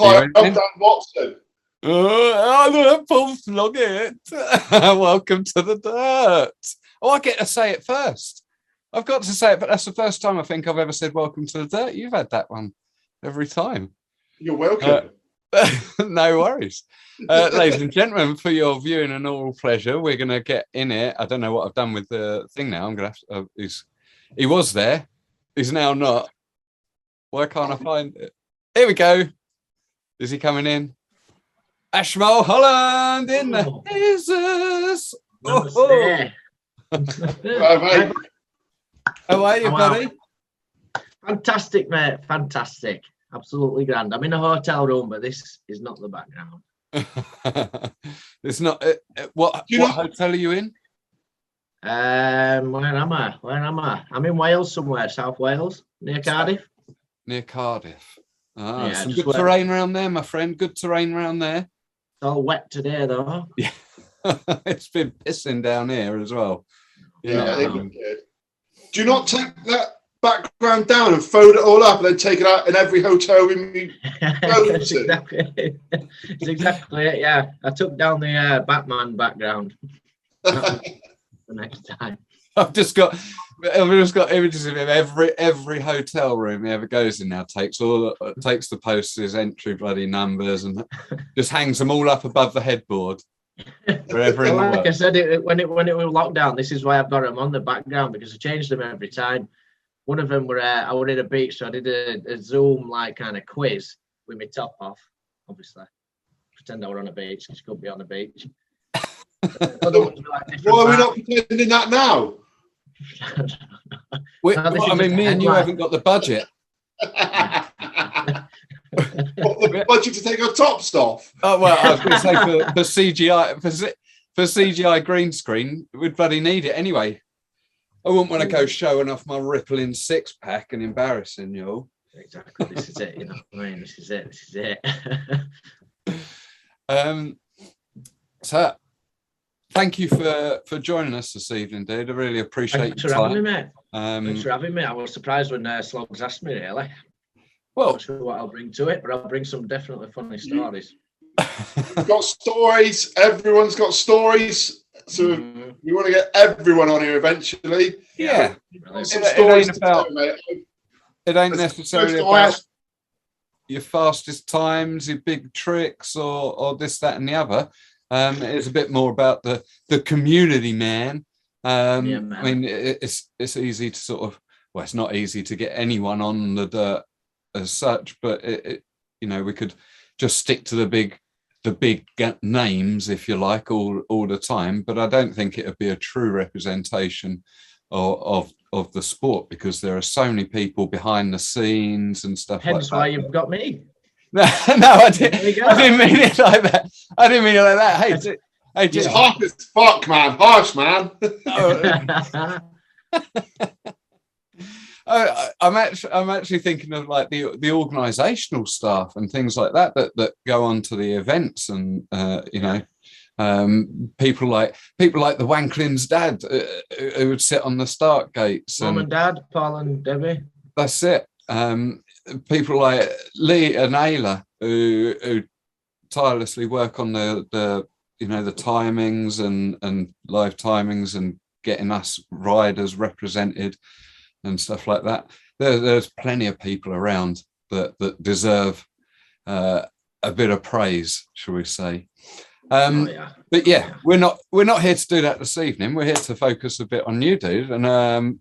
Hi, I'm Dan Watson. I'm Paul Sloggett. Welcome to the Dirt. Oh, I get to say it first. I've got to say it, but that's the first time I think I've ever said welcome to the Dirt. You've had that one every time. You're welcome. No worries. Ladies and gentlemen, for your viewing and oral pleasure, we're going to get in it. I don't know what I've done with the thing now. I'm going to have to... he was there. He's now not. Why can't I find it? Here we go. Is he coming in? Ash Mulholland in the Jesus. Oh. How are you, buddy? Fantastic, mate. Fantastic. Absolutely grand. I'm in a hotel room, but this is not the background. It's not. What hotel are you in? Where am I? I'm in Wales somewhere, South Wales, near Cardiff. Near Cardiff. Yeah, some good terrain around there, my friend. Good terrain around there. It's all wet today, though. Yeah, it's been pissing down here as well. Yeah, they've been good. Do you not take that background down and fold it all up and then take it out in every hotel room you go to? That's exactly it, yeah. I took down the Batman background the next time. I've just got images of him. Every hotel room he ever goes in now takes the posters, entry bloody numbers, and just hangs them all up above the headboard. Wherever like I said, when it was lockdown, this is why I've got them on the background, because I changed them every time. One of them were I was in a beach, so I did a Zoom like kind of quiz with my top off, obviously. Pretend I were on a beach, because you couldn't be on a beach. Why are we not pretending that now? I mean, me and you haven't got the budget. What, the budget to take our tops off? Oh well, I was going to say for CGI green screen, we'd bloody need it anyway. I wouldn't want to go showing off my rippling six pack and embarrassing you all. Exactly, this is it. You know what I mean? This is it. So. Thank you for joining us this evening, dude. I really appreciate your time. Thanks for having me. I was surprised when Sloggs asked me, really. Well, not sure what I'll bring to it, but I'll bring some definitely funny stories. We've got stories. Everyone's got stories. So we want to get everyone on here eventually. Yeah. It ain't necessarily about your fastest times, your big tricks, or this, that, and the other. It's a bit more about the community, man. Man. I mean, it's easy to sort of, well, it's not easy to get anyone on the dirt as such, but we could just stick to the big names, if you like, all the time. But I don't think it would be a true representation of the sport, because there are so many people behind the scenes and stuff. Hence why you've got me. No, I didn't mean it like that. Hey, it's hot as fuck, man. Harsh, man. I'm actually thinking of like the organisational staff and things like that go on to the events, and people like the Wanklin's dad who would sit on the start gates. Mum and Dad, Paul and Debbie. That's it. People like Lee and Ayla who tirelessly work on the timings and live timings and getting us riders represented and stuff like that. There's plenty of people around that deserve a bit of praise, shall we say. But yeah, we're not here to do that this evening. We're here to focus a bit on you, dude, and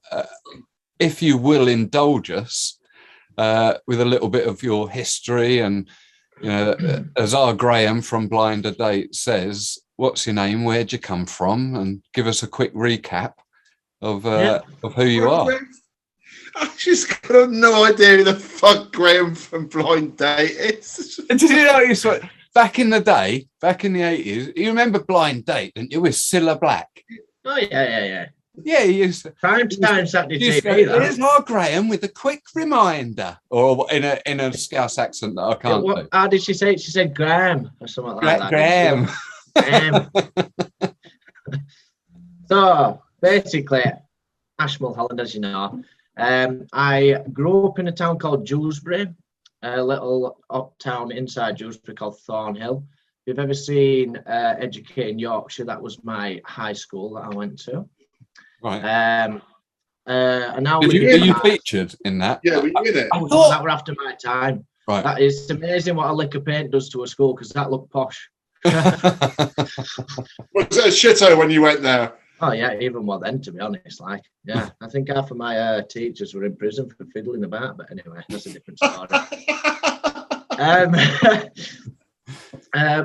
if you will indulge us with a little bit of your history, and as our Graham from Blinder Date says, what's your name, where'd you come from, and give us a quick recap of who you are. I just got no idea who the fuck Graham from Blind Date is. Did you know back in the day, back in the 80s, you remember Blind Date, didn't you, with Cilla Black? Oh yeah. Yeah, he used to. Time Saturday TV. Here's our Graham with a quick reminder, or in a Scouse accent that I can't do. How did she say it? She said Graham or something like that. Graham. So basically, Ash Mulholland, as you know, I grew up in a town called Dewsbury, a little uptown inside Dewsbury called Thornhill. If you've ever seen Educating Yorkshire, that was my high school that I went to. Right. And now Were you featured in that? Yeah, were you in it? That were after my time. Right. That is amazing what a lick of paint does to a school, because that looked posh. Was it a shithole when you went there? Oh yeah, even more then, to be honest. Like, yeah, I think half of my teachers were in prison for fiddling about, but anyway, that's a different story.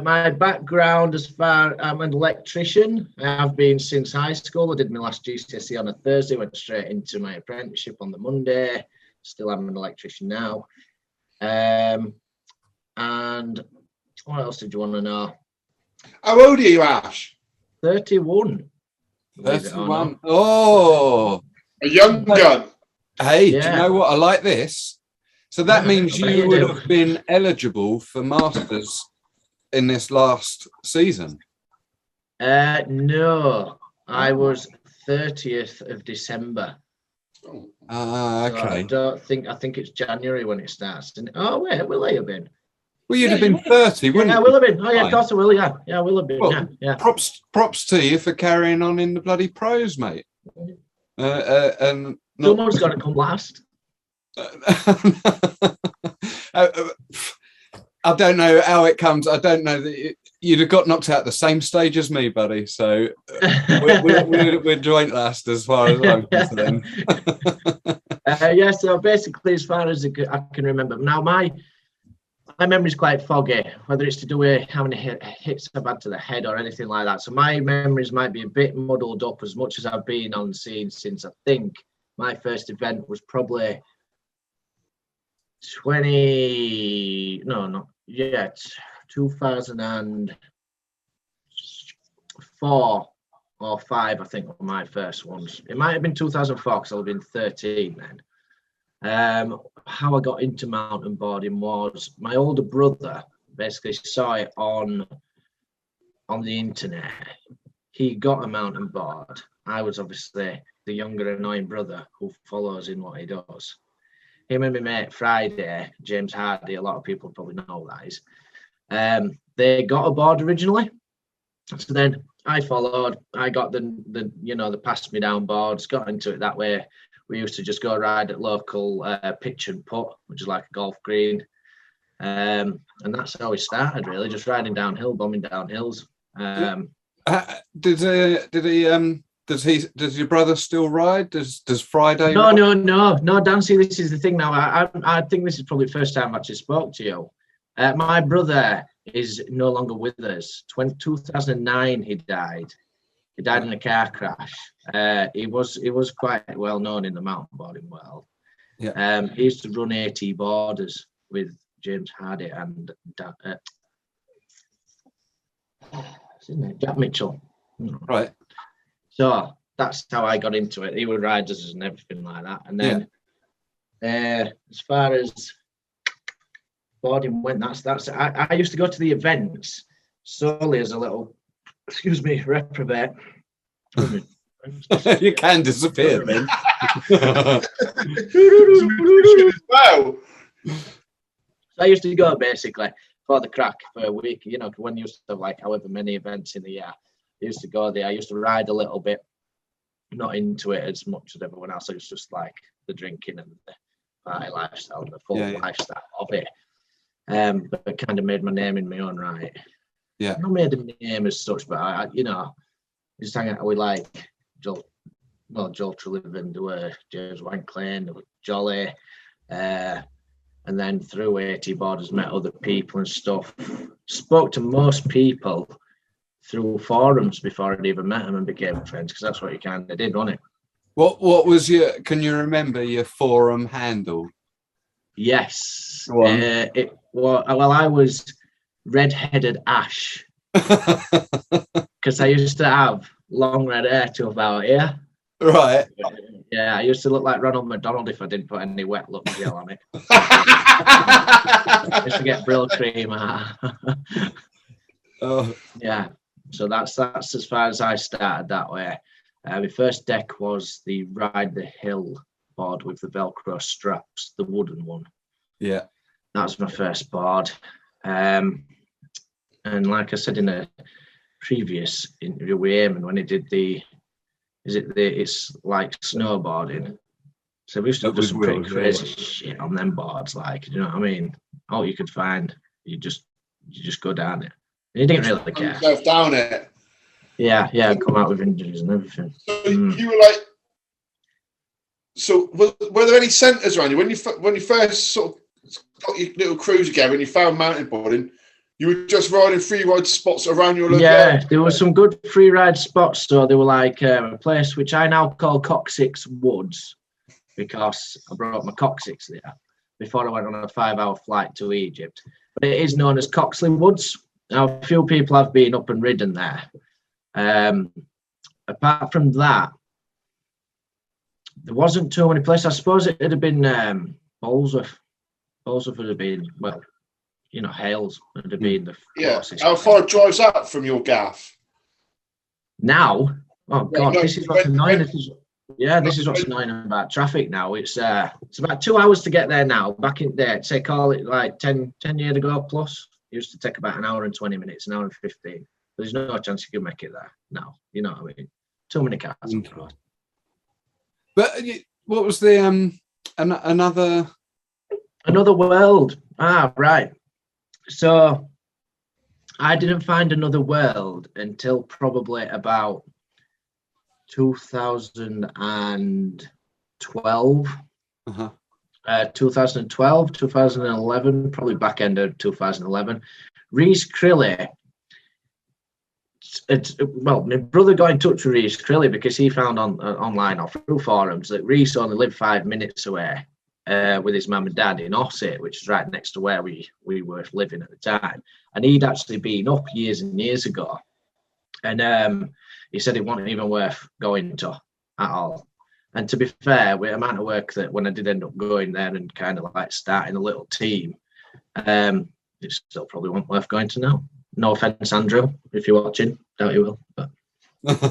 My background, as far I'm an electrician. I've been since high school. I did my last GCSE on a Thursday, went straight into my apprenticeship on the Monday. Still am an electrician now. And what else did you want to know? How old are you, Ash? 31. 31. Oh, a young gun. Hey, do you know what? I like this. So that means you would have been eligible for Masters in this last season. No, I was 30th of December. Okay. So I think it's January when it starts. Oh wait, will I have been? Well, you'd have been 30, wouldn't you? Yeah, I will have been. Oh yeah, of course I will. Yeah, I will have been. Well, yeah. Props to you for carrying on in the bloody pros, mate. And someone's got to come last. I don't know how it comes. I don't know that you'd have got knocked out at the same stage as me, buddy. So we're joint last as far as I'm concerned. Yeah. So basically, as far as I can remember now, my memory's quite foggy, whether it's to do with how many hits I've had to the head or anything like that. So my memories might be a bit muddled up, as much as I've been on scene since I think my first event was probably 2004 or 5, I think, were my first ones. It might have been 2004 because I'll have been 13 then. How I got into mountain boarding was my older brother basically saw it on the internet. He got a mountain board. I was obviously the younger annoying brother who follows in what he does. Him and my mate Friday, James Hardy, a lot of people probably know who that is. They got a board originally. So then I followed. I got the pass me down boards, got into it that way. We used to just go ride at local pitch and putt, which is like a golf green. And that's how we started, really, just riding downhill, bombing down hills. Does your brother still ride? Does Friday? No, Dan. See, this is the thing now. I think this is probably the first time I actually spoke to you. My brother is no longer with us. 2009, he died. He died in a car crash. He was quite well known in the mountainboarding world. Yeah. He used to run ATBoarders with James Hardy and Jack Mitchell. Right. So that's how I got into it. He would ride us and everything like that. And then as far as boarding went, that's I used to go to the events solely as a little, reprobate. You can disappear then. Wow. So I used to go basically for the crack for a week. When you used to have like however many events in the year, I used to go there. I used to ride a little bit, not into it as much as everyone else. It was just like the drinking and the party lifestyle, the full lifestyle of it. But it kind of made my name in my own right. Yeah. Not made a name as such, but I just hang out with like Joel Trillivin, there were James Wanklane, there was Jolly, and then through ATBoarders met other people and stuff. Spoke to most people through forums before I'd even met them and became friends, because that's what you kind of did, wasn't it? What was can you remember your forum handle? Yes. I was Red-Headed Ash, because I used to have long red hair to about here. Right. Yeah, I used to look like Ronald McDonald if I didn't put any wet look gel on it. I used to get Brill cream. Oh. Yeah, so that's as far as I started that way. My first deck was the Ride the Hill board with the Velcro straps, the wooden one. Yeah. That was my first board. And like I said in a previous interview with Eamon, when he did it's like snowboarding. So we used to do some pretty crazy shit on them boards, like, you know what I mean? All you could find, you just go down it. And you didn't really care. Yourself down it. Yeah, come out with injuries and everything. So you were like, so were there any centres around you when you first sort of got your little crew together and you found mountain boarding? You were just riding free ride spots around your local area? There were some good free ride spots. So they were like a place which I now call Coccyx Woods, because I brought my coccyx there before I went on a 5-hour flight to Egypt. But it is known as Coxley Woods. Now, a few people have been up and ridden there. Apart from that, there wasn't too many places. I suppose it would have been Bolesworth. Bolesworth would have been, well, you know, Hales would have been the closest. How far drives that from your gaff? Now? Oh, God, this is what's annoying. This is what's annoying about traffic now. It's about 2 hours to get there now. Back in there, say, call it like 10 years ago plus, it used to take about an hour and 20 minutes, an hour and 15. There's no chance you can make it there now. You know what I mean? Too many cars on the road. But what was the another world? Ah, right. So I didn't find another world until probably about 2012. 2012, 2011, probably back end of 2011. Rhys Crilley. My brother got in touch with Rhys Crilley because he found online or through forums that Rhys only lived 5 minutes away with his mum and dad in Ossett, which is right next to where we were living at the time. And he'd actually been up years and years ago. And he said it wasn't even worth going to at all. And to be fair, with the amount of work that when I did end up going there and kind of like starting a little team, it still probably wasn't worth going to now. No offense, Andrew, if you're watching, doubt you will. But no,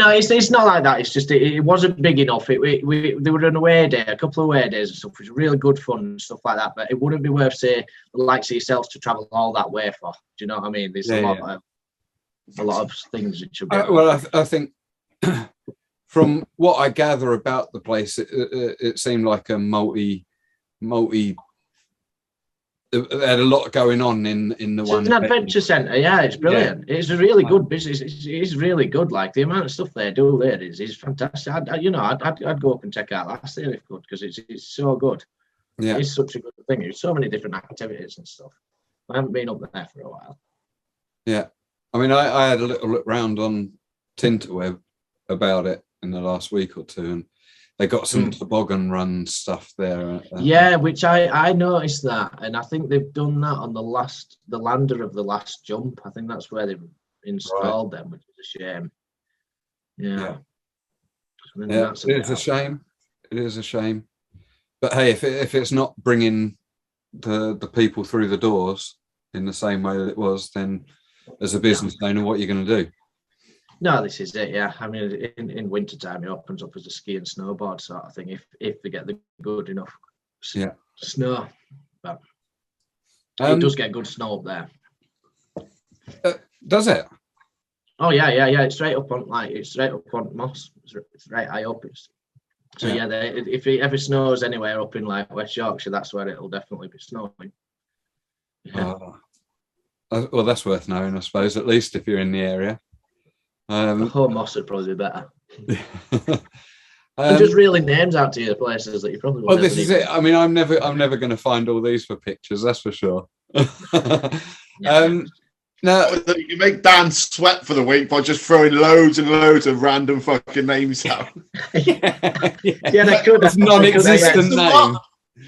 it's not like that. It's just it wasn't big enough. They were an away day, a couple of away days and stuff, which was really good fun and stuff like that. But it wouldn't be worth, say, the likes of yourselves to travel all that way for. Do you know what I mean? There's a lot of things that should be. I think from what I gather about the place, it seemed like a multi. They had a lot going on in the one. It's an adventure centre, yeah. It's brilliant. Yeah. It's a really good business. It's really good. Like the amount of stuff they do there is fantastic. I'd go up and check out last year if I could, because it's so good. Yeah, it's such a good thing. There's so many different activities and stuff. I haven't been up there for a while. Yeah, I mean, I had a little look round on Tinterweb about it in the last week or two, and they got some toboggan run stuff there. Yeah, which I noticed that, and I think they've done that on the lander of the last jump. I think that's where they've installed them, which is a shame. Yeah. It is a shame. It is a shame. But hey, if it's not bringing the people through the doors in the same way that it was, then as a business owner, what are you going to do? No, this is it. Yeah, I mean, in winter time, it opens up as a ski and snowboard sort of thing. If they get the good enough snow, but it does get good snow up there. Does it? Oh yeah. It's straight up on Moss. It's right high up. If it ever snows anywhere up in like West Yorkshire, that's where it'll definitely be snowing. Yeah. Well, that's worth knowing, I suppose. At least if you're in the area. Home Moss would probably be better. I'm just reeling names out to you, the places that you probably. Well, this is it. I mean, I'm never going to find all these for pictures. That's for sure. Now you make Dan sweat for the week by just throwing loads and loads of random fucking names out. They could. It's non-existent name.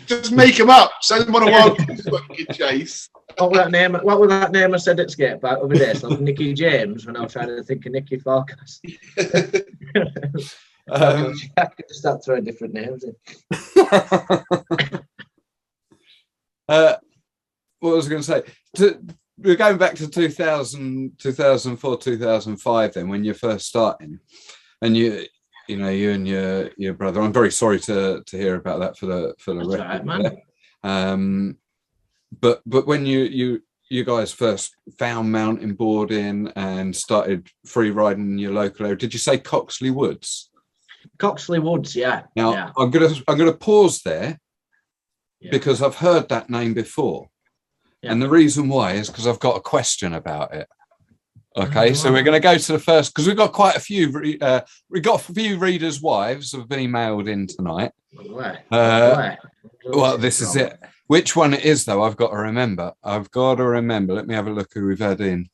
Just make them up. Send them on a wild fucking chase. What was that name I said at Skate Park over there? So Nicky James, when I was trying to think of Nicky Forecast. I could start throwing different names in. What was I going to say? We're going back to 2004, 2005 then, when you're first starting. And you and your brother. I'm very sorry to hear about that for the record. Right, man. But when you guys first found mountain boarding and started free riding in your local area, did you say Coxley Woods? Coxley Woods, yeah. Now yeah. I'm gonna pause there because I've heard that name before, and the reason why is because I've got a question about it. Okay, so we're going to go to the first, because we've got quite a few. We've got a few readers' wives have been emailed in tonight. Well, this is it. Which one it is, though, I've got to remember. Let me have a look who we've had in.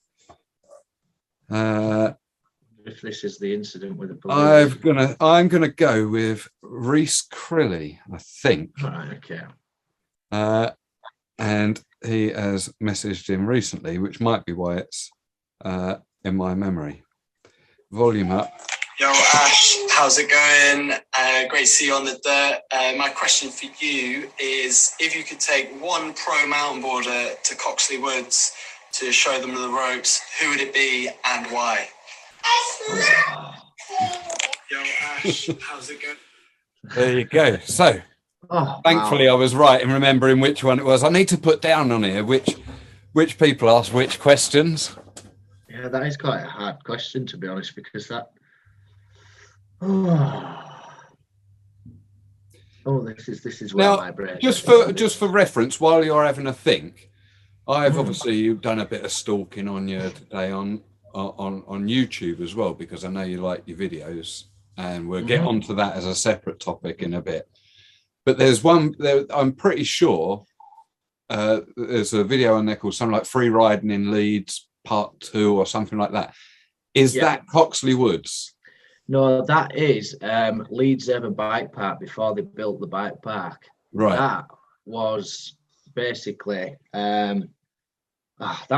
If this is the incident with the police, I'm gonna go with Rhys Crilley, I think. Right, okay. And he has messaged him recently, which might be why it's in my memory. Volume up. Yo, Ash, how's it going? Great to see you on the dirt. My question for you is, if you could take one pro mountain boarder to Coxley Woods to show them the ropes, who would it be and why? Yo, Ash, how's it going? There you go. So, thankfully, I was right in remembering which one it was. I need to put down on here which people ask which questions. Yeah, that is quite a hard question, to be honest, because that. This is where my brain. Just for reference, while you're having a think, I've obviously done a bit of stalking on you today on YouTube as well, because I know you like your videos, and we'll get onto that as a separate topic in a bit. But there's one there, I'm pretty sure there's a video on there called something like Free Riding in Leeds Part 2 or something like that. Is that Coxley Woods? No, that is Leeds Urban Bike Park before they built the bike park. Right. That was basically that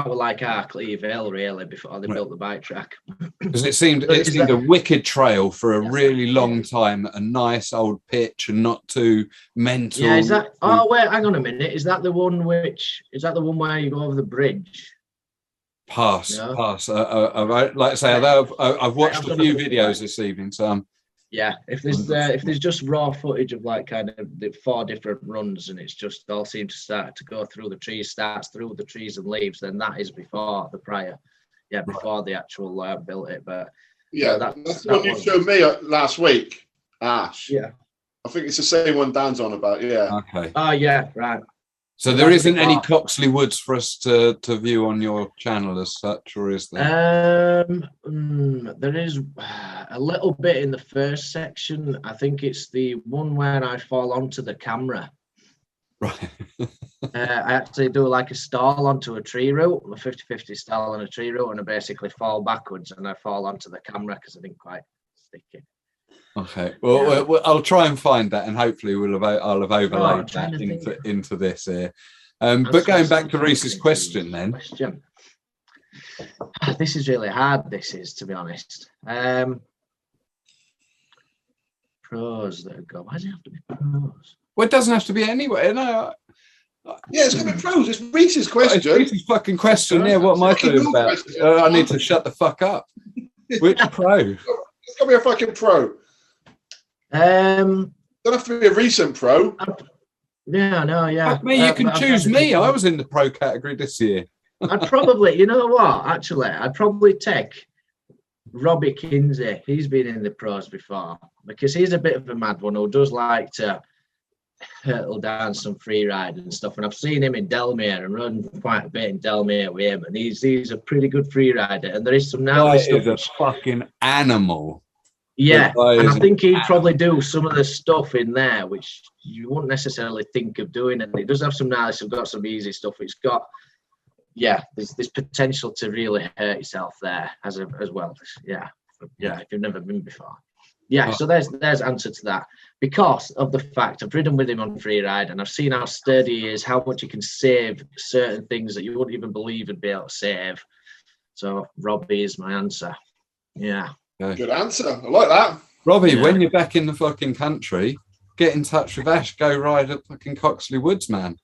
was like our Cleve Hill, really, before they built the bike track. Because it seemed a wicked trail for a really long time, a nice old pitch and not too mental. Yeah, is that? Oh wait, hang on a minute. Is that the one where you go over the bridge? Pass. Like I say, I've watched a few videos this evening, so if there's just raw footage of like kind of the 4 different runs, and it's just all seems to start to go through the trees, starts through the trees and leaves, then that is before the actual built it. But that's the one you showed me last week, Ash. Yeah, I think it's the same one Dan's on about. Yeah. Okay. Oh yeah, right. So there isn't any Coxley Woods for us to view on your channel as such, or is there? There is a little bit in the first section. I think it's the one where I fall onto the camera. Right. I actually do like a stall onto a tree root, a 50-50 stall on a tree root, and I basically fall backwards and I fall onto the camera because I didn't quite stick it. Okay, well, I'll try and find that, and hopefully I'll have overlaid that into this here. But going back to Rhys's question, then. This is really hard. This is, to be honest. Pros that go. Why does it have to be pros? Well, it doesn't have to be anyway. No. Yeah, it's going to be pros. It's Rhys's question. It's Rhys's fucking question. Yeah, what am I doing about? I need to shut the fuck up. Which pro? It's going to be a fucking pro. Don't have to be a recent pro. Yeah. Fuck me, you can choose me. I was in the pro category this year. I'd probably, you know what? Actually, I'd probably take Robbie Kinsey. He's been in the pros before, because he's a bit of a mad one who does like to hurtle down some free ride and stuff. And I've seen him in Delmere and run quite a bit in Delmere with him. And he's a pretty good free rider. And there is some now. He's a fucking animal. Yeah, and I think he'd probably do some of the stuff in there which you wouldn't necessarily think of doing. And it does have some nice, it's got some easy stuff. It's got, there's potential to really hurt yourself there as well. Yeah, if you've never been before. Yeah, so there's answer to that. Because of the fact I've ridden with him on free ride, and I've seen how sturdy he is, how much he can save certain things that you wouldn't even believe he'd be able to save. So Robbie is my answer. Yeah. Good answer. I like that. Robbie, when you're back in the fucking country, get in touch with Ash. Go ride at fucking Coxley Woods, man.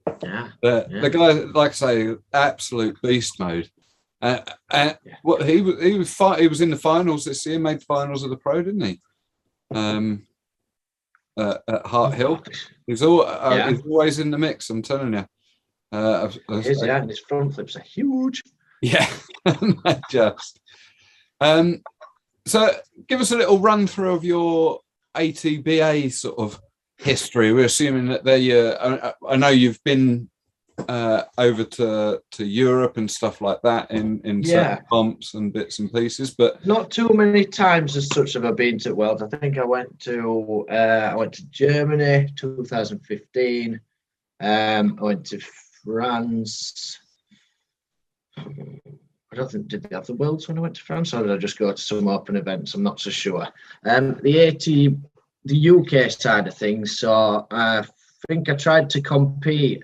The guy, like I say, absolute beast mode. What he was in the finals this year, made finals of the pro, didn't he? at Hart Hill. He's always in the mix. I'm telling you. And his front flips are huge. Yeah, just. So, give us a little run through of your ATBA sort of history. We're assuming that I know you've been over to Europe and stuff like that in certain bumps and bits and pieces, but not too many times as such have I been to worlds. I think I went to Germany 2015. I went to France. I don't think, did they have the worlds when I went to France, or did I just go to some open events? I'm not so sure. The UK side of things. So I think I tried to compete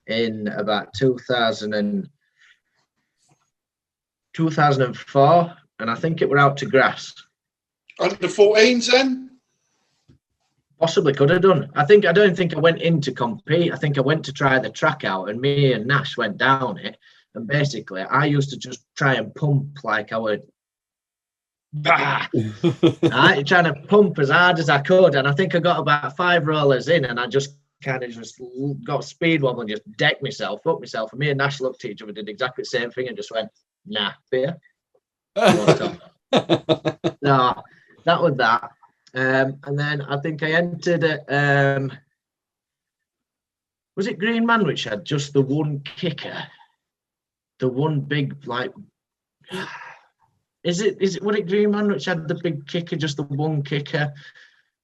in about 2004, and I think it were out to grass. Under 14s then? Possibly could have done. I don't think I went in to compete. I think I went to try the track out, and me and Nash went down it. And basically, I used to just try and pump like I would. Right, trying to pump as hard as I could, and I think I got about 5 rollers in, and I just kind of just got speed wobble and just decked myself, up myself. And me and Nash looked at each other, did exactly the same thing, and just went, "Nah, beer." No, that was that. And then I think I entered at was it Green Man, which had just the one kicker, the one big like. Is it Green Man which had the big kicker, just the one kicker?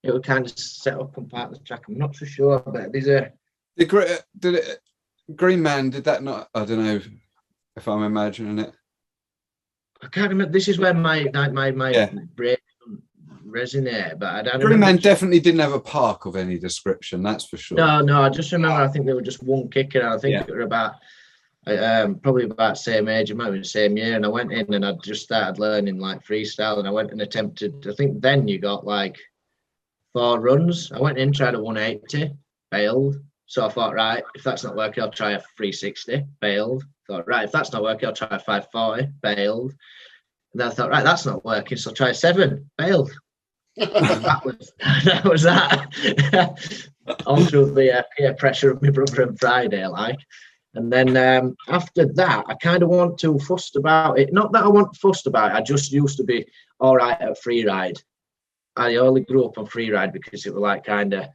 It would kind of set up on part of the track. I'm not so sure, but there's Green Man, did that not? I don't know if I'm imagining it. I can't remember. This is where my brain resonate. But Green Man definitely didn't have a park of any description. That's for sure. No. I just remember. I think they were just one kicker. And I think it were about. Probably about the same age, it might have been the same year, and I went in and I just started learning like freestyle, and I went and attempted. I think then you got like 4 runs. I went in, tried a 180, failed. So I thought, right, if that's not working, I'll try a 360, failed. Thought, right, if that's not working, I'll try a 540, failed. And then I thought, right, that's not working, so I'll try a 7, failed. that was that. On through the peer pressure of my brother and Friday, like. And then after that, I kind of want to fussed about it. Not that I want fussed about it. I just used to be all right at free ride. I only grew up on free ride because it was like kind of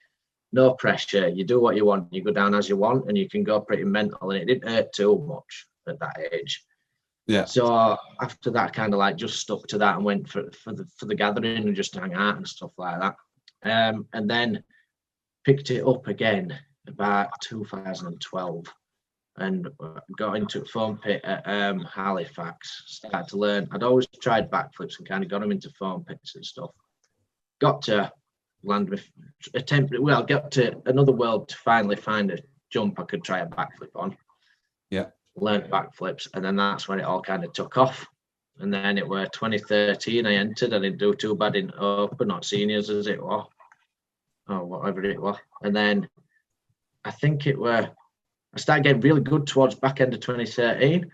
no pressure. You do what you want. You go down as you want, and you can go pretty mental. And it didn't hurt too much at that age. Yeah. So after that, kind of like just stuck to that and went for the gathering and just hang out and stuff like that. And then picked it up again about 2012. And got into a foam pit at Halifax, started to learn. I'd always tried backflips and kind of got them into foam pits and stuff. Got to land with got to another world to finally find a jump I could try a backflip on. Yeah. Learned backflips, and then that's when it all kind of took off. And then it were 2013 I entered. I didn't do too bad in open, not seniors as it was. Or whatever it was. And then I think it were I started getting really good towards back end of 2013,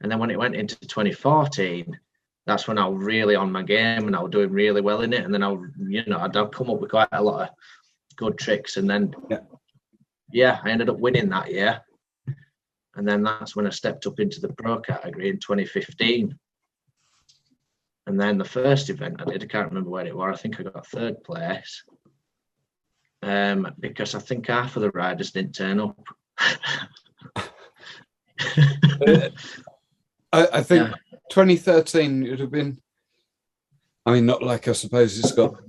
and then when it went into 2014, that's when I was really on my game and I was doing really well in it. And then I'd come up with quite a lot of good tricks, and then I ended up winning that year. And then that's when I stepped up into the pro category in 2015. And then the first event I did, I can't remember where it was. I think I got 3rd place because I think half of the riders didn't turn up. I think 2013 would have been. I mean, not like I suppose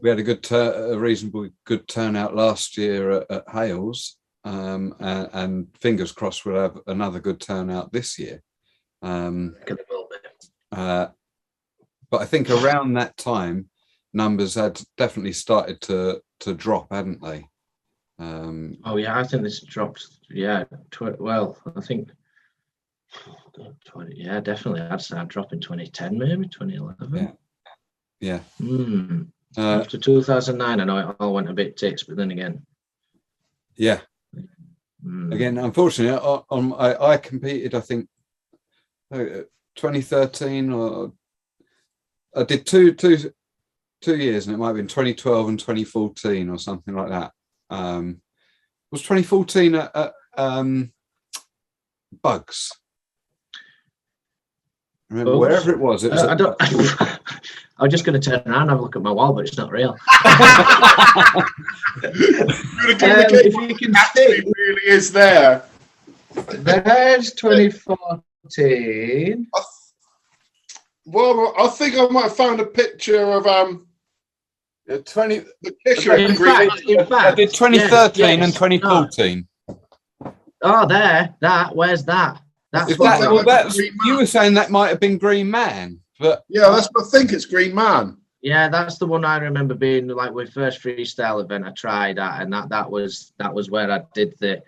we had a reasonably good turnout last year at Hales, and fingers crossed we'll have another good turnout this year. But I think around that time, numbers had definitely started to drop, hadn't they? I think this dropped. I think 20. Yeah, definitely. I'd start dropping 2010, maybe 2011. Yeah. After 2009, I know it all went a bit tits, but then again. Yeah. Again, unfortunately, I competed. I think 2013, or I did two 2 years, and it might have been 2012 and 2014 or something like that. Was 2014 at Bugs? Remember, Bugs? wherever it was. I don't. I was just going to turn around and have a look at my wall, but it's not real. If you can see, It really is there. there's 2014. Well, I think I might have found a picture of 20. the kicker. In fact, I did 2013 yes. and 2014. Oh, there. Where's that? That's Is what. that, well, that's, you were saying that might have been Green Man, but Yeah, I think it's Green Man. Yeah, that's the one I remember being like my first freestyle event I tried at, and that was where I did the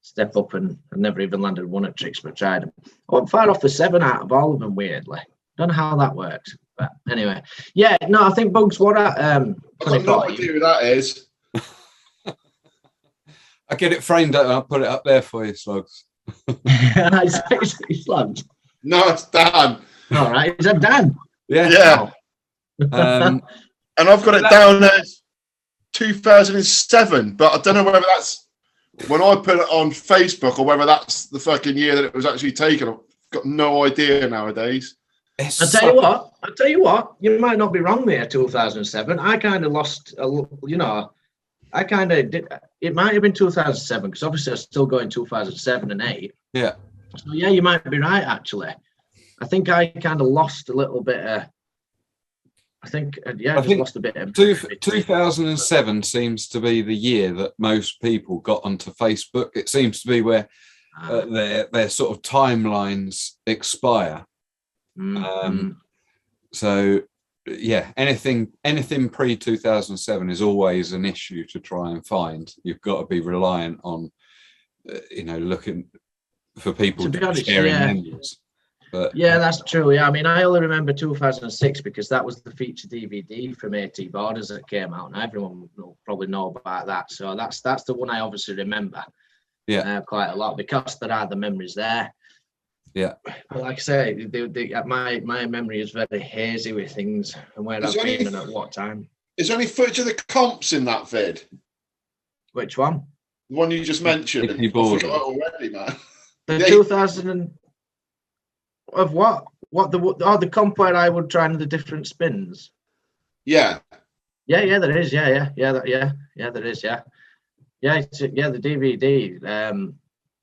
step up, and I never even landed one at tricks, but tried them. I went far off the 7 out of all of them, weirdly. Don't know how that works, but anyway. Yeah, no, I think Bugs what at I've got no idea who that is. I get it framed up and I'll put it up there for you, Sloggs. It's Sloggs. No, it's Dan. All right, is that Dan? Yeah. Yeah. And I've got it down as 2007, but I don't know whether that's when I put it on Facebook or whether that's the fucking year that it was actually taken. I've got no idea nowadays. I'll tell you what, you might not be wrong there, 2007. I kind of lost, I kind of did. It might have been 2007 because obviously I was still going 2007 and 8. Yeah. So yeah, you might be right actually. I think I kind of lost a little bit. I think lost a bit. Of 2007 seems to be the year that most people got onto Facebook. It seems to be where their sort of timelines expire. So yeah, anything pre 2007 is always an issue to try and find. You've got to be reliant on looking for people to be sharing memories. But yeah, that's true. Yeah, I mean, I only remember 2006 because that was the feature DVD from ATBoarders that came out, and everyone will probably know about that. So that's the one I obviously remember. Yeah, quite a lot because there are the memories there. Yeah, but like I say, my memory is very hazy with things and where I've been and at what time. Is there any footage of the comps in that vid? Which one? The one you just mentioned. I forgot already, man. The 2000 of what? What the comp where I would try the different spins. Yeah. Yeah, there is. Yeah, there is. Yeah, the DVD.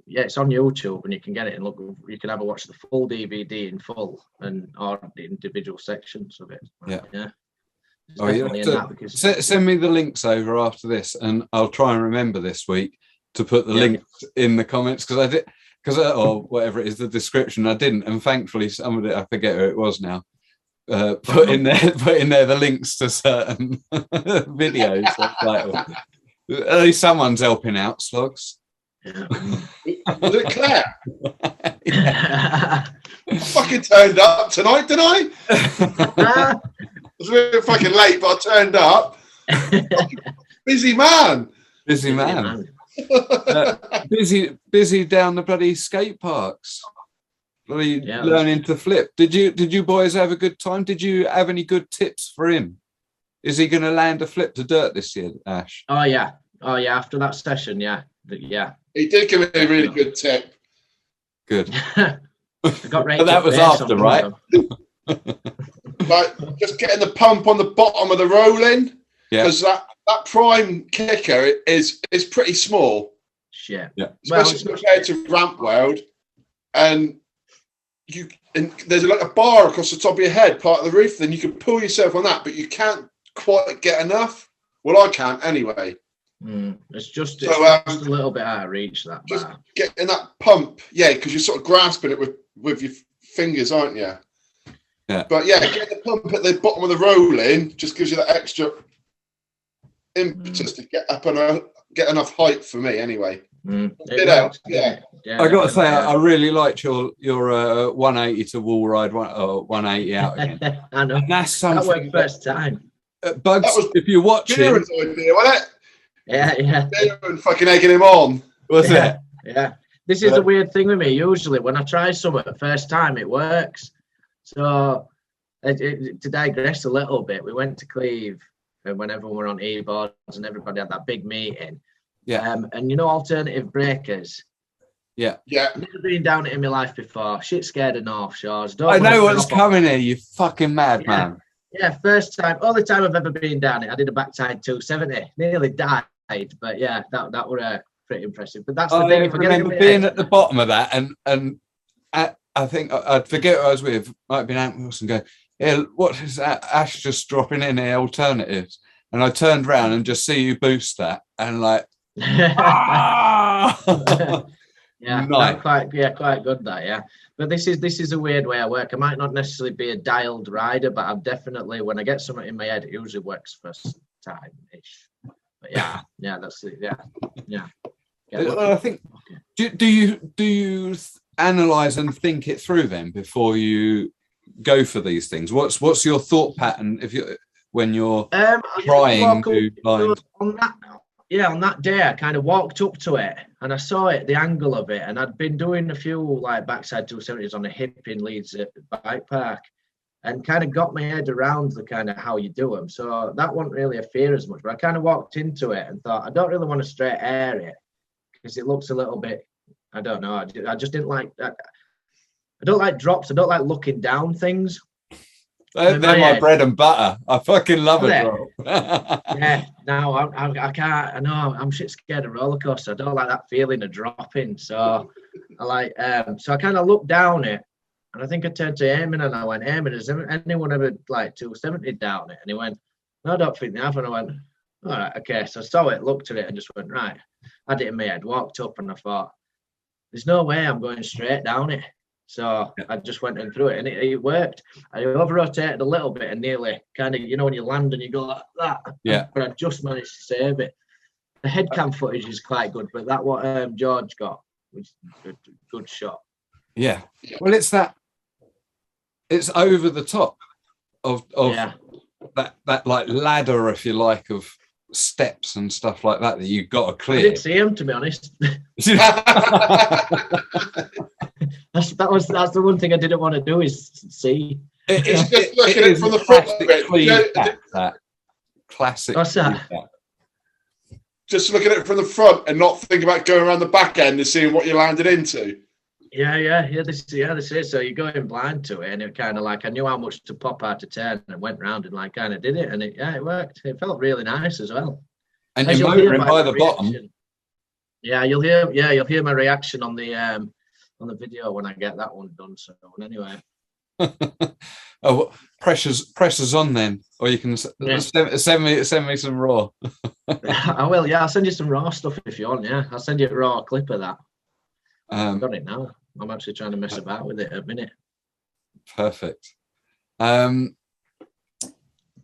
Yeah, it's on YouTube and you can get it and look. You can have a watch the full DVD in full or the individual sections of it. Yeah. Because send me the links over after this, and I'll try and remember this week to put the links in the comments or whatever it is, the description. I didn't, and thankfully somebody, I forget who it was now, put in there the links to certain videos. At least someone's helping out, Sloggs. Yeah. Was it Claire? I fucking turned up tonight, didn't I? I was a bit fucking late, but I turned up. Busy man. Busy down the bloody skate parks. Learning to flip. Did you boys have a good time? Did you have any good tips for him? Is he going to land a flip to dirt this year, Ash? Oh yeah. After that session, yeah. He did give me a really good tip. Good. But that was after, right? Like just getting the pump on the bottom of the rolling, because that prime kicker is pretty small. Shit. Yeah. Especially compared to ramp weld, and there's like a bar across the top of your head, part of the roof. Then you can pull yourself on that, but you can't quite get enough. Well, I can't anyway. It's just a little bit out of reach. That just getting that pump, because you're sort of grasping it with your fingers, aren't you? Yeah. But getting the pump at the bottom of the rolling just gives you that extra impetus to get up and get enough height for me, anyway. I got to say, I really liked your 180 to wall ride, 180 out again. I know. And that's something. That worked first time. Bugs, if you're watching, Kieran's idea, wasn't it? Yeah. Kieran fucking egging him on. Was it? Yeah. This is a weird thing with me. Usually, when I try something the first time, it works. So To digress a little bit, we went to Cleve when everyone were on ATBoarders and everybody had that big meeting. Yeah. And you know, alternative breakers. Yeah. Never been down it in my life before. Shit scared of North Shores. I know what's coming here, you fucking madman. Yeah, first time, only time I've ever been down it. I did a backside 270, nearly died, but yeah, that were pretty impressive. But that's the thing. If I remember being at the bottom of that, and I think I'd forget who I was with. Might have been Ant Wilson. Go, yeah, what is that? Ash just dropping in the alternatives, and I turned around and just see you boost that, and like, yeah, nice. quite good that, yeah. But this is a weird way I work. I might not necessarily be a dialed rider, but I'm definitely, when I get something in my head, it usually works first time ish. But yeah, that's it. Yeah. Well, I think. Do you analyze and think it through then before you go for these things? What's your thought pattern when you're trying to blind? On that day, I kind of walked up to it and I saw it, the angle of it, and I'd been doing a few like backside 270s on a hip in Leeds at the bike park, and kind of got my head around the kind of how you do them. So that wasn't really a fear as much, but I kind of walked into it and thought, I don't really want to straight air it because it looks a little bit, I don't know. I just didn't like that. I don't like drops. I don't like looking down things. They're my bread and butter. I fucking love it, bro. Yeah, no, I can't. I know I'm shit scared of roller coaster. I don't like that feeling of dropping. So I like, so I kind of looked down it, and I think I turned to Eamon and I went, Eamon, has anyone ever like 270 down it? And he went, no, I don't think they have. And I went, all right, okay. So I saw it, looked at it, and just went, right. I had it in my head, walked up, and I thought, there's no way I'm going straight down it. So I just went in through it, and it worked. I over-rotated a little bit and nearly kind of, you know, when you land and you go like that. Yeah. But I just managed to save it. The head cam footage is quite good, but that what George got was a good shot. Yeah. Well, it's over the top of that like ladder, if you like, of steps and stuff like that you've got to clear. I didn't see him, to be honest. That's the one thing I didn't want to do is see. It's just looking at it from the front of it. That classic. What's that? Just looking at it from the front and not thinking about going around the back end and seeing what you landed into. Yeah. This is. So you're going blind to it, and it kind of like, I knew how much to pop out to turn, and went round and like kind of did it, and it worked. It felt really nice as well. And you're motoring by the bottom. Yeah, you'll hear my reaction on the video when I get that one done. So anyway. Oh, pressure's on then, or you can send me some raw. I will. Yeah, I'll send you some raw stuff if you want. Yeah, I'll send you a raw clip of that. I've got it now. I'm actually trying to mess about with it a minute. Perfect.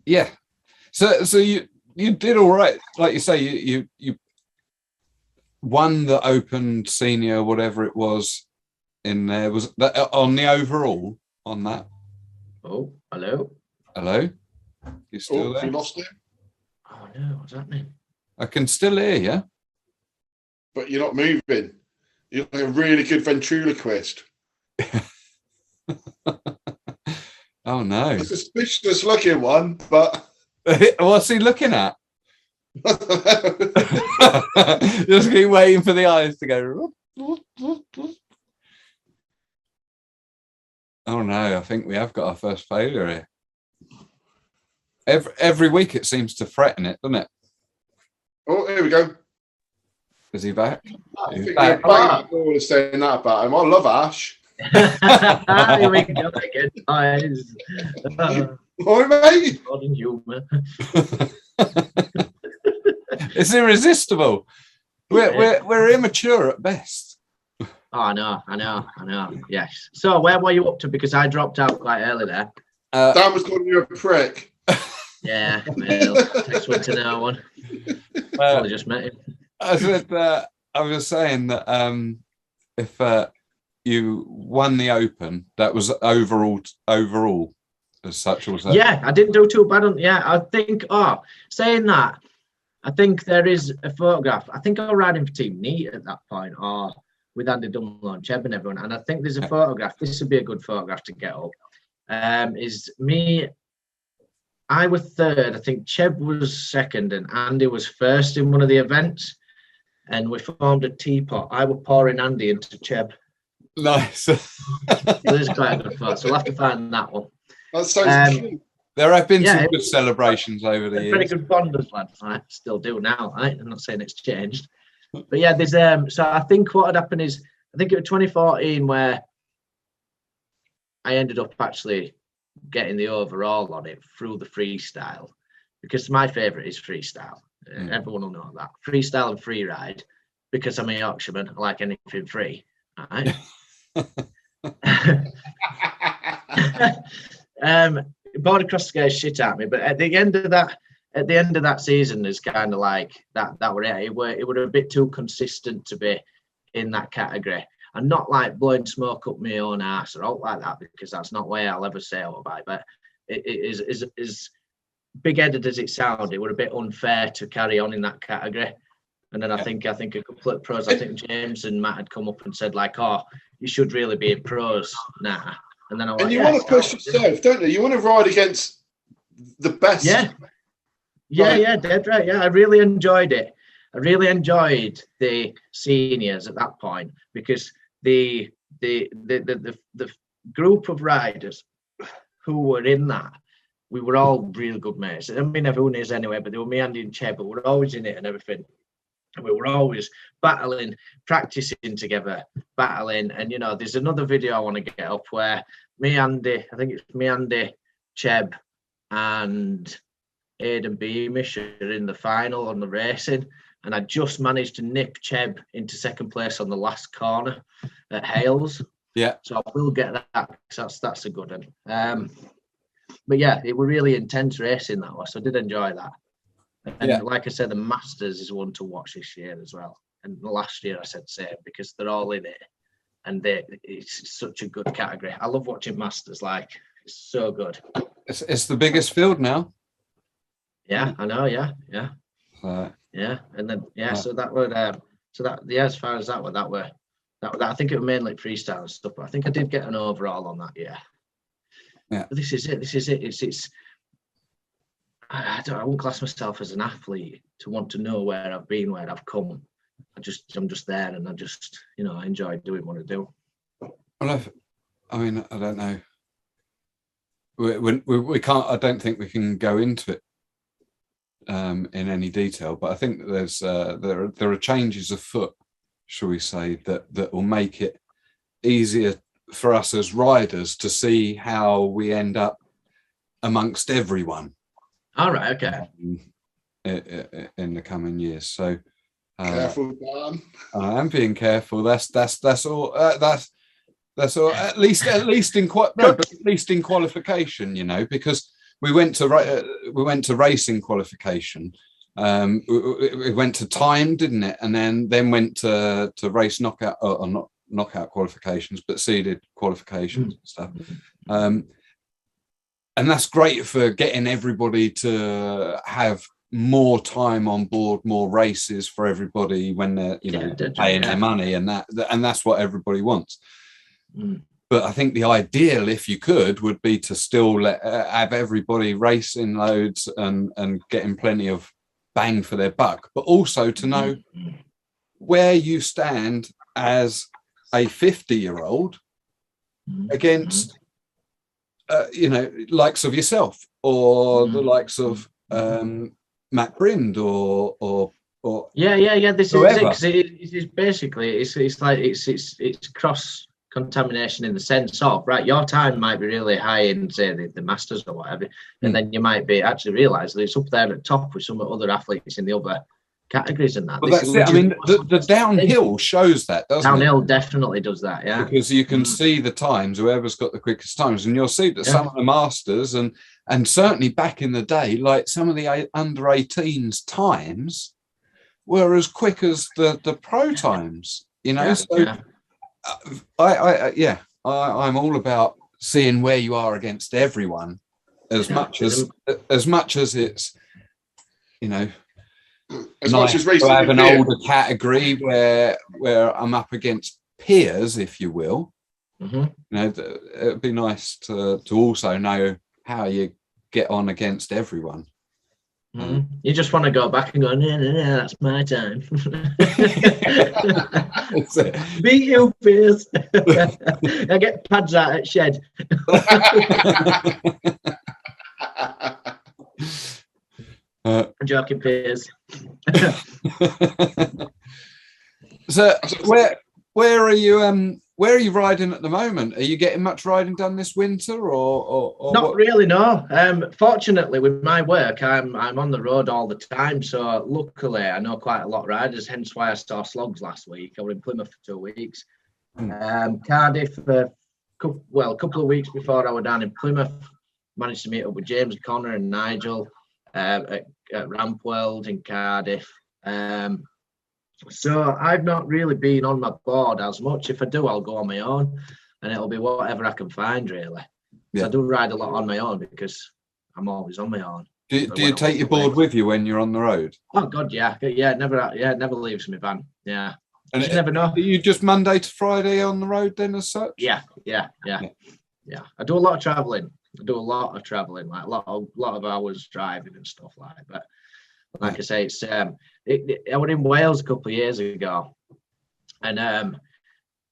Yeah. So you did all right, like you say. You won the Open Senior, whatever it was. In there was that on the overall on that. Oh, hello. You still there? You lost it. Oh no, what's happening? I can still hear you, but you're not moving. You're like a really good ventriloquist. Oh no! A suspicious looking one, but what's he looking at? Just keep waiting for the eyes to go. Oh no, I think we have got our first failure here. Every week it seems to threaten it, doesn't it? Oh, here we go. Is he back? I think you're back. All saying that about him. I love Ash. Here we go again. All right, mate. Modern humour. It's irresistible. We're immature at best. Oh, I know. Yes. So where were you up to? Because I dropped out quite early there. Dan was calling you a prick. Yeah, well, next one to no one. I just met him. I was saying that if you won the Open, that was overall as such. Was that? Yeah, I didn't do too bad on. Yeah, I think. Oh, saying that, I think there is a photograph. I think I was riding for Team Neat at that point, or with Andy Dunlop and Cheb and everyone. And I think there's a photograph. This would be a good photograph to get up. is me. I was third. I think Cheb was second, and Andy was first in one of the events. And we formed a teapot. I was pouring Andy into Cheb. Nice. It was quite a good fun. So we'll have to find that one. That sounds cute. There have been some good celebrations over the years. Pretty good bonders, lads. I still do now, right? I'm not saying it's changed. But yeah, there's so I think what had happened is, I think it was 2014 where I ended up actually getting the overall on it through the freestyle, because my favourite is freestyle. Everyone will know that. Freestyle and free ride, because I'm a Yorkshireman. I like anything free. All right. Board across the scares shit at me, but at the end of that season, is kind of like that were it. It were a bit too consistent to be in that category, and not like blowing smoke up my own ass or out like that, because that's not the way I'll ever say out about it. But it is big-headed as it sounded, it would a bit unfair to carry on in that category. And then I think a couple of pros, I think James and Matt had come up and said like, "Oh, you should really be in pros now." And then I you want to push yourself, don't you? You want to ride against the best. Yeah, dead right. Yeah, I really enjoyed it. I really enjoyed the seniors at that point, because the group of riders who were in that, we were all real good mates. I mean, everyone is anyway, but they were me, Andy and Cheb, but we're always in it and everything. And we were always battling, practicing together, battling. And, you know, there's another video I want to get up where me, Andy, I think it's me, Andy, Cheb, and Aidan Beamish are in the final on the racing. And I just managed to nip Cheb into second place on the last corner at Hales. Yeah. So I will get that, because that's a good one. But yeah, it was really intense racing that was. So I did enjoy that. And like I said, the Masters is one to watch this year as well. And last year I said same, because they're all in it, and it's such a good category. I love watching Masters. Like, it's so good. It's the biggest field now. Yeah, I know. Yeah. Yeah, and then so that would as far as that were I think it was mainly freestyle and stuff. But I think I did get an overall on that. Yeah. But this is it. It's. I won't class myself as an athlete to want to know where I've been, where I've come. I'm just there, and I enjoy doing what I do. Well, I don't know. We can't. I don't think we can go into it in any detail, but I think that there's there are changes afoot, shall we say, that will make it easier for us as riders to see how we end up amongst everyone. All right. Okay. In the coming years, so careful, Barton. I am being careful. That's all. That's all. At least in qualification, you know, because we went to racing qualification. We went to time, didn't it? And then went to race knockout, or not knockout qualifications, but seeded qualifications and stuff. And that's great for getting everybody to have more time on board, more races for everybody when they're paying their money, and that's what everybody wants. But I think the ideal, if you could, would be to still have everybody racing loads and getting plenty of bang for their buck, but also to know where you stand as a 50-year-old against likes of yourself, or the likes of Matt Brind, or this whoever. is it, it's basically it's cross contamination in the sense of, right, your time might be really high in, say, the Masters or whatever, and then you might be actually realise that it's up there at the top with some other athletes in the other categories and that. Well, that's it. I mean, the downhill shows that, doesn't it? Downhill definitely does that, yeah. Because you can see the times, whoever's got the quickest times, and you'll see that some of the Masters and certainly back in the day, like some of the under 18s times were as quick as the pro times, you know. I'm all about seeing where you are against everyone, as much as it's, you know, as nice much as racing to have an peer. older category where I'm up against peers, if you will. Mm-hmm. It'd be nice to also know how you get on against everyone. You just want to go back and go, no, that's my time. Beat you, Piers. I get pads out at shed. I'm joking, Piers. So where are you? Where are you riding at the moment? Are you getting much riding done this winter, or not what? Really? No. Fortunately, with my work, I'm on the road all the time. So luckily, I know quite a lot of riders. Hence why I saw Sloggs last week. I was in Plymouth for 2 weeks. Cardiff, a couple of weeks before I was down in Plymouth, managed to meet up with James, Connor, and Nigel at Ramp World in Cardiff. So I've not really been on my board as much. If I do, I'll go on my own, and it'll be whatever I can find, really. Yeah. So I do ride a lot on my own because I'm always on my own. Do you take your board with you when you're on the road? Oh God, yeah, it never leaves my van. Yeah, and you never know. Are you just Monday to Friday on the road then, as such? Yeah. I do a lot of traveling. Like a lot of hours driving and stuff like that. But like I say, it's I was in Wales a couple of years ago, and I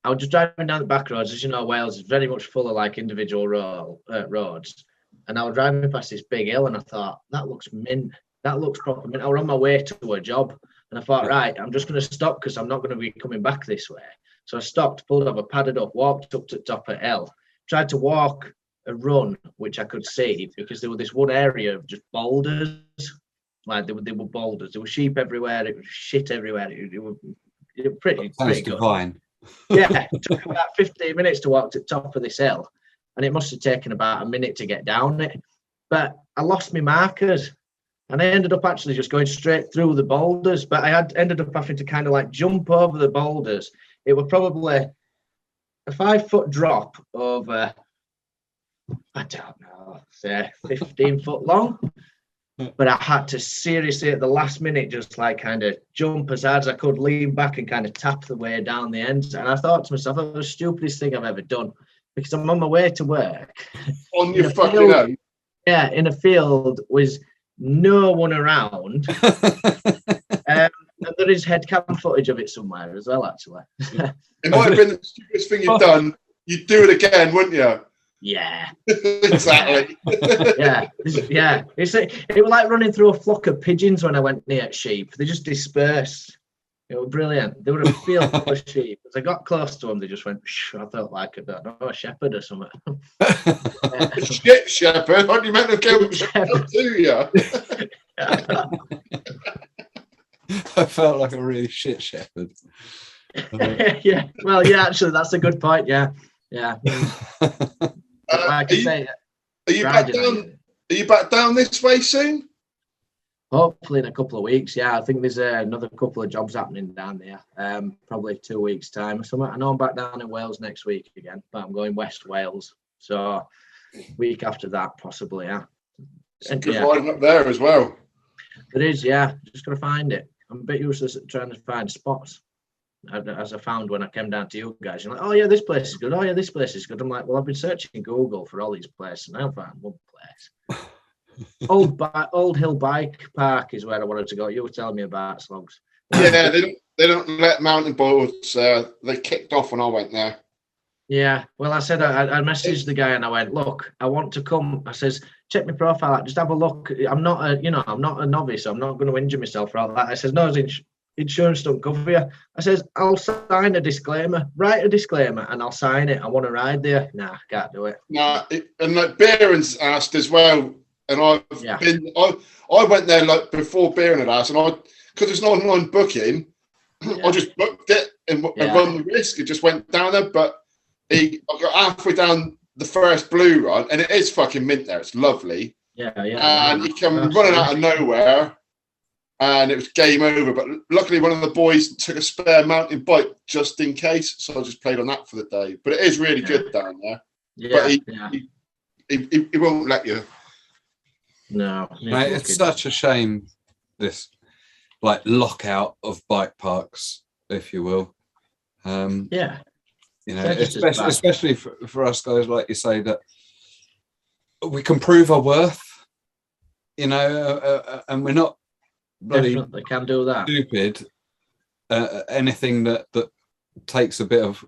was just driving down the back roads. As you know, Wales is very much full of like individual roads, and I was driving past this big hill, and I thought, that looks mint. That looks proper mint. I was on my way to a job, and I thought, right, I'm just going to stop because I'm not going to be coming back this way. So I stopped, pulled over, padded up, walked up to the top of the hill, tried to walk a run which I could see because there was this one area of just boulders. Like there were boulders, there were sheep everywhere, it was shit everywhere. It was pretty good. Divine. Yeah, it took about 15 minutes to walk to the top of this hill, and it must have taken about a minute to get down it. But I lost my markers, and I ended up actually just going straight through the boulders. But I ended up having to kind of like jump over the boulders. It was probably a 5-foot drop over, I don't know, say 15 foot long. But I had to seriously at the last minute just like kind of jump as hard as I could, lean back and kind of tap the way down the ends. And I thought to myself, that was the stupidest thing I've ever done, because I'm on my way to work. On your fucking own? Yeah, in a field with no one around. And there is headcam footage of it somewhere as well, actually. It might have been the stupidest thing you've done. You'd do it again, wouldn't you? Yeah. Exactly. Yeah. It was like running through a flock of pigeons when I went near sheep. They just dispersed. It was brilliant. They were a field full of sheep. As I got close to them, they just went, shh. I felt like a shepherd or something. Shit shepherd? What do you meant to go to you? I felt like a really shit shepherd. Yeah. Well, yeah, actually, that's a good point. Yeah. Like I say, are you back down? Are you back down this way soon? Hopefully in a couple of weeks. Yeah, I think there's another couple of jobs happening down there. Probably 2 weeks' time or something. I know I'm back down in Wales next week again, but I'm going West Wales. So week after that, possibly. Yeah. Good riding up there as well. It is. Yeah, just gotta find it. I'm a bit useless at trying to find spots. As I found when I came down to you guys, you're like, oh yeah, this place is good. Oh yeah, this place is good. I'm like, well, I've been searching Google for all these places, and I haven't found one place. Old Hill Bike Park is where I wanted to go. You were telling me about Sloggs. Yeah, they don't let mountain boards. They kicked off when I went there. Yeah, well, I said I messaged the guy and I went, look, I want to come. I says, check my profile out, just have a look. I'm not a novice. So I'm not going to injure myself for all that. I says, no, insurance don't cover you. I says, I'll sign a disclaimer, write a disclaimer, and I'll sign it. I want to ride there. Nah, can't do it. Nah, and like Barron's asked as well, and I went there like before Barron had asked, and because it's not online booking, I just booked it and run the risk. It just went down there, but I got halfway down the first blue run, and it is fucking mint there. It's lovely. Yeah. And he came running out of nowhere. And it was game over, but luckily one of the boys took a spare mountain bike just in case, so I just played on that for the day. But it is really good down there. Yeah, but he won't let you. No, mate, it's such a shame, this like lockout of bike parks, if you will. Yeah, You know, especially for us guys, like you say, that we can prove our worth. You know, and we're not bloody Definitely can do that. Stupid. Anything that takes a bit of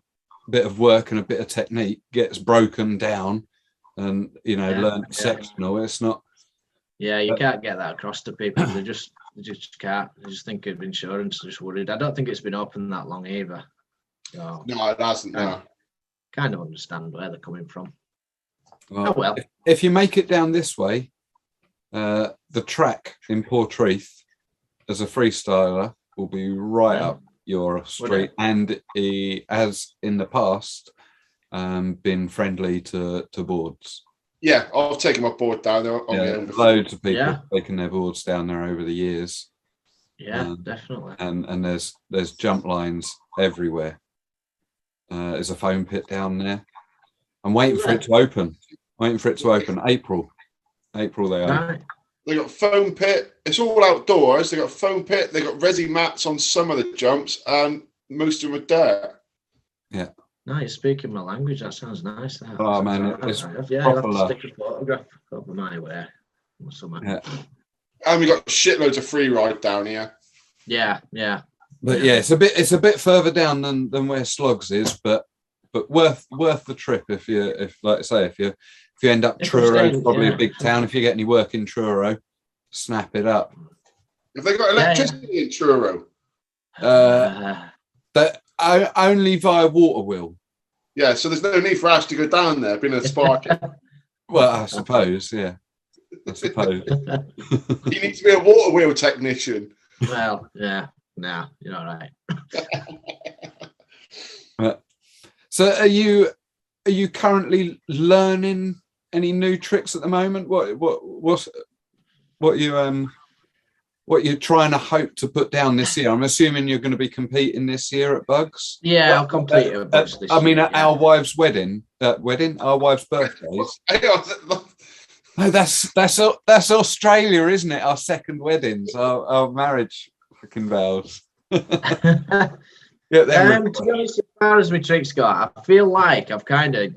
work and a bit of technique gets broken down, and learned sectional. It's not. Yeah, you can't get that across to people. They just can't. They just think of insurance. They're just worried. I don't think it's been open that long either. So, no, it hasn't. No. Kind of understand where they're coming from. Well, if you make it down this way, the track in Portreath as a freestyler will be right up your street, and he has in the past been friendly to boards. Yeah, I've taken my board down there. Loads of people have taken their boards down there over the years. Yeah, definitely. And there's jump lines everywhere. There's a foam pit down there. I'm waiting for it to open. April they are. Right. They got foam pit. It's all outdoors. They got foam pit. They got resi mats on some of the jumps, and most of them are dirt. Yeah. No, you're speaking my language. That sounds nice. That. Oh man, it's I'll have to stick a photograph over my way or something. Yeah. And we got shitloads of free ride down here. Yeah. But it's a bit further down than where Sloggs is, but worth the trip if you end up Truro, probably a big town. If you get any work in Truro, snap it up. Have they got electricity in Truro? That only via water wheel. Yeah, so there's no need for Ash to go down there, being a spark. Well, I suppose, yeah. I suppose. He needs to be a water wheel technician. Well, yeah. No, you're all right. So are you currently learning any new tricks at the moment? What you're trying to hope to put down this year? I'm assuming you're going to be competing this year at Bugs. Yeah, I'll compete at Bugs this year. I mean, at our wife's our wife's birthdays. No, that's Australia, isn't it? Our second weddings, our marriage fucking vows. To be honest, as far as my tricks go, I feel like I've kind of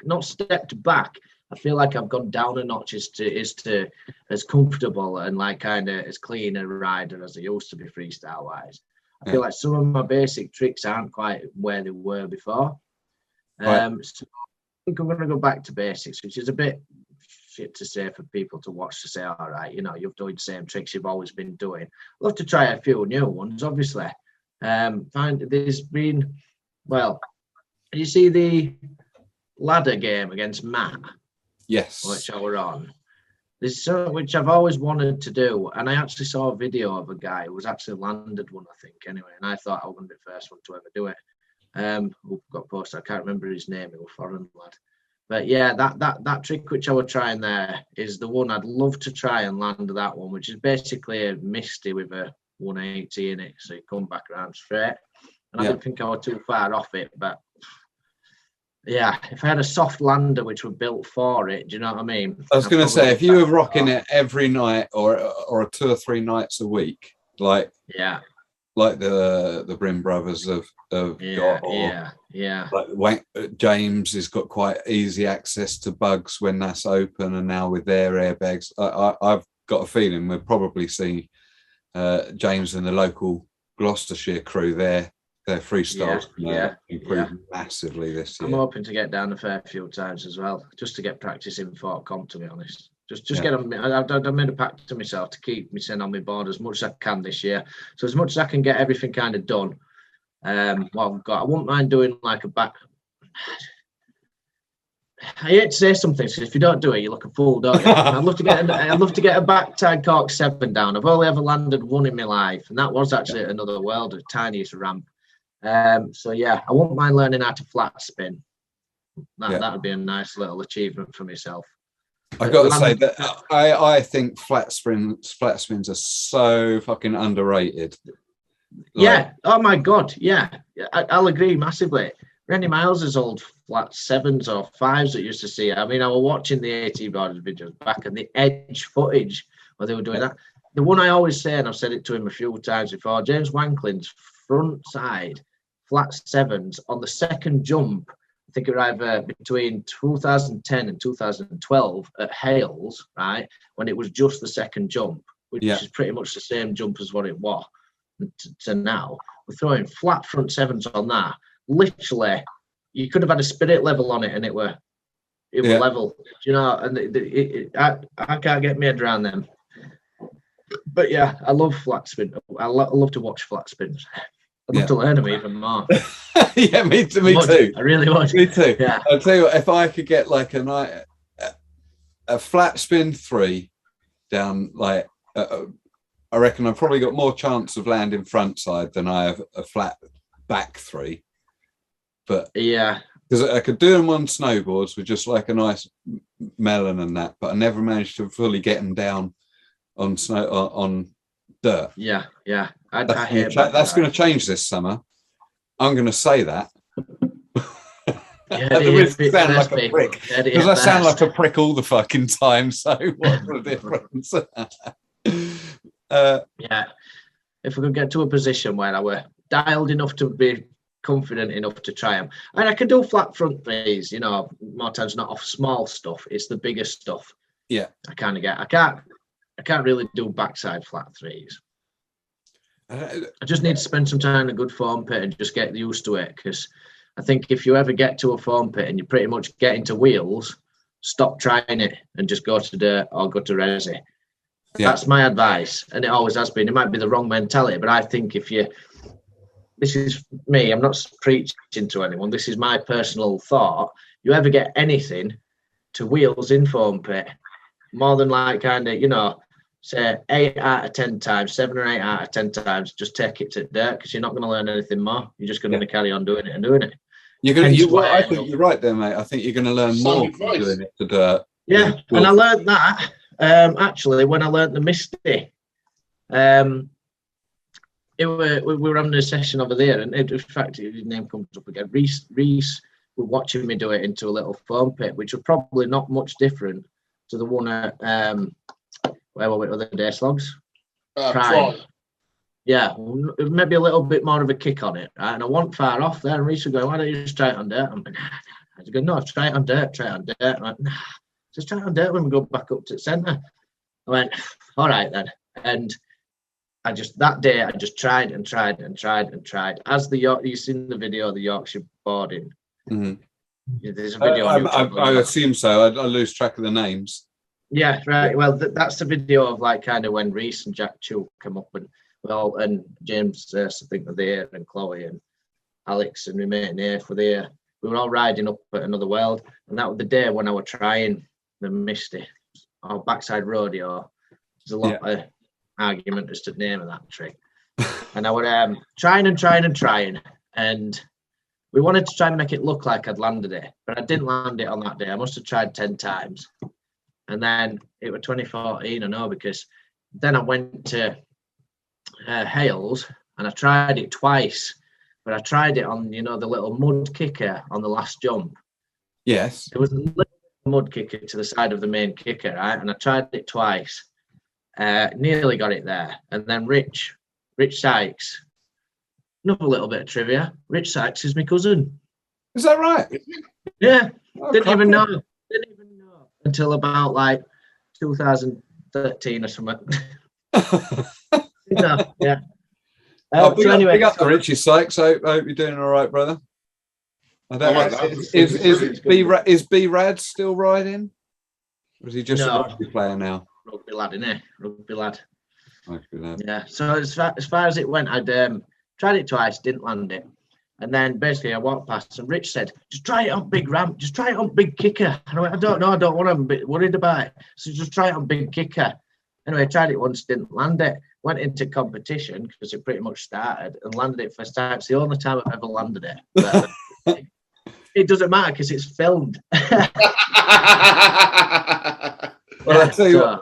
not stepped back. I feel like I've gone down a notch as as comfortable and like kind of as clean a rider as I used to be freestyle wise. I feel like some of my basic tricks aren't quite where they were before. So I think I'm going to go back to basics, which is a bit shit to say for people to watch to say, all right, you've done the same tricks you've always been doing. I'd love to try a few new ones, obviously. There's been, you see the ladder game against Matt? Yes. Which I were on. There's something which I've always wanted to do, and I actually saw a video of a guy who was actually landed one, I think, anyway, and I thought I was going to be the first one to ever do it. Who got posted, I can't remember his name, it was a foreign lad. But yeah, that trick which I was trying there is the one I'd love to try and land that one, which is basically a Misty with a 180 in it, so you come back around straight. And I didn't think I was too far off it, but yeah, if I had a soft lander which were built for it, do you know what I mean? I was going to say, if you were rocking it every night or 2 or 3 nights a week, like the Brind brothers have like James has got quite easy access to Bugs when that's open, and now with their airbags, I've got a feeling we'll probably see James and the local Gloucestershire crew their freestyles improve massively this year. I'm hoping to get down a fair few times as well, just to get practice in Fort Comp, to be honest. Just get on. I've made a pact to myself to keep me sitting on my board as much as I can this year. So as much as I can get everything kind of done. What I've got, I wouldn't mind doing like a back. I hate to say something, so if you don't do it, you look a fool, don't you? I'd love to get a back-tied cork 7 down. I've only ever landed one in my life, and that was actually at Another World, the tiniest ramp. So yeah, I wouldn't mind learning how to flat spin. That would be a nice little achievement for myself. I got to say that I think flat spins are so fucking underrated. Yeah. Oh my god. Yeah. I'll agree massively. Randy Miles's old flat 7s or 5s that used to see. I mean, I was watching the ATBoarders videos back and the edge footage where they were doing that. The one I always say, and I've said it to him a few times before, James Wanklin's front side flat sevens on the second jump. I think it was either between 2010 and 2012 at Hales, right, when it was just the second jump, which is pretty much the same jump as what it was to now. We're throwing flat front sevens on that. Literally, you could have had a spirit level on it and it were level. Do you know? And I can't get my head around them. But yeah, I love flat spin. I love to watch flat spins. I'd love to learn them even more. Yeah, me too. I really would. Me too. Yeah. I'll tell you what, if I could get like a flat spin 3 down, like I reckon I've probably got more chance of landing front side than I have a flat back 3. But yeah, because I could do them on snowboards with just like a nice melon and that, but I never managed to fully get them down on snow on dirt. Yeah. That's going to change this summer. I'm going to say that. Yeah, sound like a prick, because I sound like a prick all the fucking time. So what's the difference? Yeah, if we could get to a position where I were dialed enough to be confident enough to try them, and I could do flat front threes, you know, more times not off small stuff. It's the bigger stuff. Yeah, I can't really do backside flat threes. I just need to spend some time in a good foam pit and just get used to it, because I think if you ever get to a foam pit and you pretty much get into wheels, stop trying it and just go to dirt or go to resi. Yeah. That's my advice, and it always has been. It might be the wrong mentality, but I think this is me, I'm not preaching to anyone, this is my personal thought. You ever get anything to wheels in foam pit, more than like kind of, you know, say 8 out of 10 times, 7 or 8 out of 10 times, just take it to dirt, because you're not going to learn anything more. You're just going to carry on doing it and doing it. I think you're right there, mate. I think you're going to learn more from doing it to dirt. Yeah, and I learned that actually when I learned the Misty. We were having a session over there, and in fact, his name comes up again. Rhys were watching me do it into a little foam pit, which was probably not much different to the one at where were we the other day, Sloggs? Brind. Yeah, maybe a little bit more of a kick on it, right? And I wasn't far off there, and Rhys was going, "Why don't you just try it on dirt?" I'm like, "Nah." I was going, "No, try it on dirt, I'm like, "Nah, just try it on dirt when we go back up to the centre." I went, "All right then," and that day I just tried and tried. As you've seen the video of the Yorkshire boarding. Mm-hmm. There's a video. I assume so. I lose track of the names. Yeah, right. Well, that's the video of like kind of when Rhys and Jack Chu come up and James I think were there, and Chloe and Alex and me and Nath were there. We were all riding up at Another World, and that was the day when I was trying the Misty or backside rodeo. There's a lot of argument as to the name of that trick, and I was trying, and we wanted to try and make it look like I'd landed it, but I didn't land it on that day. I must have tried 10 times, and then it was 2014. I know, because then I went to Hales and I tried it twice, but I tried it on, you know, the little mud kicker on the last jump. Yes, it was a little mud kicker to the side of the main kicker, right? And I tried it twice. Nearly got it there, and then Rich Sykes. Another little bit of trivia: Rich Sykes is my cousin. Is that right? Yeah, didn't even know until about like 2013 or something. Yeah. Big up to Richie Sykes. I hope you're doing all right, brother. I don't know. Is B Rad still riding? Or is he just a rugby player now? Rugby lad, innit? Rugby lad. Rugby lad. Yeah. So as far as it went, I'd tried it twice, didn't land it, and then basically I walked past, and Rich said, "Just try it on big ramp. Just try it on big kicker." And I went, "I don't know. I don't want to. I'm a bit worried about it. So just try it on big kicker." Anyway, I tried it once, didn't land it. Went into competition because it pretty much started, and landed it first time. It's the only time I've ever landed it. But it doesn't matter because it's filmed. Well, I tell you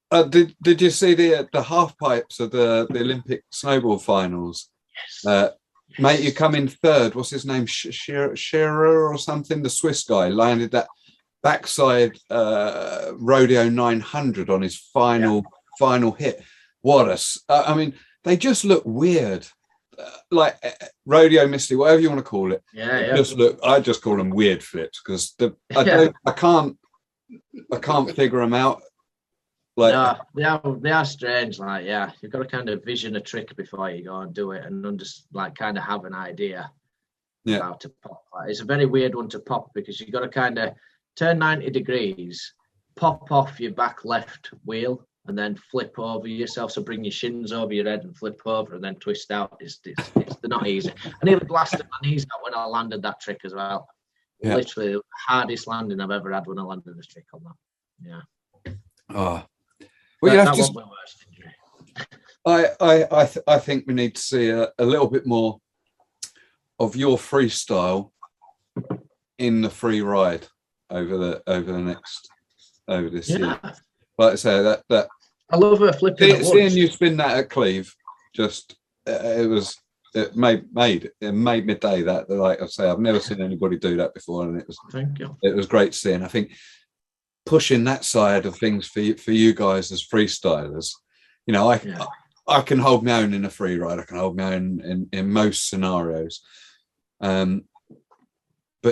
what, did you see the half pipes of the Olympic snowball finals? Yes. Mate, you come in third. What's his name? Scherer or something? The Swiss guy landed that backside rodeo 900 on his final hit. I mean, they just look weird. like rodeo misty, whatever you want to call it. Yeah. I just call them weird flips because I can't figure them out. Like, no, they are strange. Like, yeah, you've got to kind of vision a trick before you go and do it, and just like kind of have an idea how to pop. Like, it's a very weird one to pop because you've got to kind of turn 90 degrees, pop off your back left wheel, and then flip over yourself. So bring your shins over your head and flip over, and then twist out. They're not easy. I nearly blasted my knees out when I landed that trick as well. Yeah. Literally the hardest landing I've ever had when I landed a trick on that. Yeah. Oh. Well, that was my worst injury. I think we need to see a little bit more of your freestyle in the free ride over this year. Like I say, that I love her flipping. Seeing you spin that at Cleve, just it made my day. That, like I say, I've never seen anybody do that before, and it was great seeing. I think pushing that side of things for you guys as freestylers, you know, I can hold my own in a free ride. I can hold my own in most scenarios, but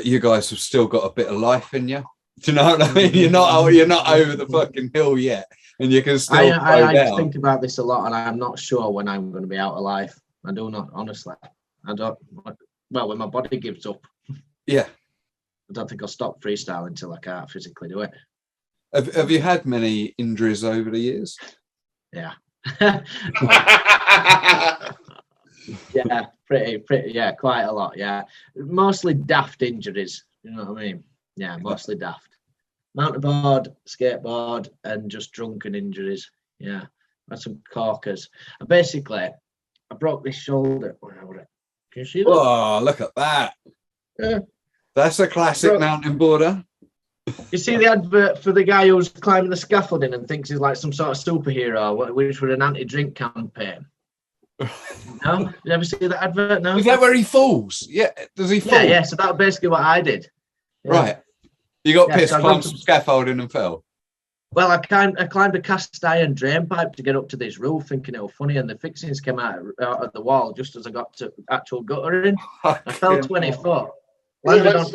you guys have still got a bit of life in you. Do you know what I mean? You're not over the fucking hill yet, and you can still. I think about this a lot, and I'm not sure when I'm going to be out alive. I do not, honestly. I don't. Well, when my body gives up, yeah, I don't think I'll stop freestyling until I can't physically do it. Have you had many injuries over the years? Yeah. Yeah, pretty. Yeah, quite a lot. Yeah, mostly daft injuries. You know what I mean? Yeah, mostly daft. Mountainboard, skateboard, and just drunken injuries. Yeah, that's some corkers. Basically, I broke this shoulder. Can you see that? Oh, look at that. Yeah. That's a classic mountainboarder. You see the advert for the guy who's climbing the scaffolding and thinks he's like some sort of superhero, which was an anti-drink campaign. No? Did you ever see that advert? No? Is that where he falls? Yeah. Does he fall? Yeah, so that's basically what I did. Yeah. Right. You got pissed, climbed some scaffolding and fell? Well, I climbed a cast iron drain pipe to get up to this roof, thinking it was funny, and the fixings came out of the wall just as I got to actual guttering. I fell 20 foot. Landed on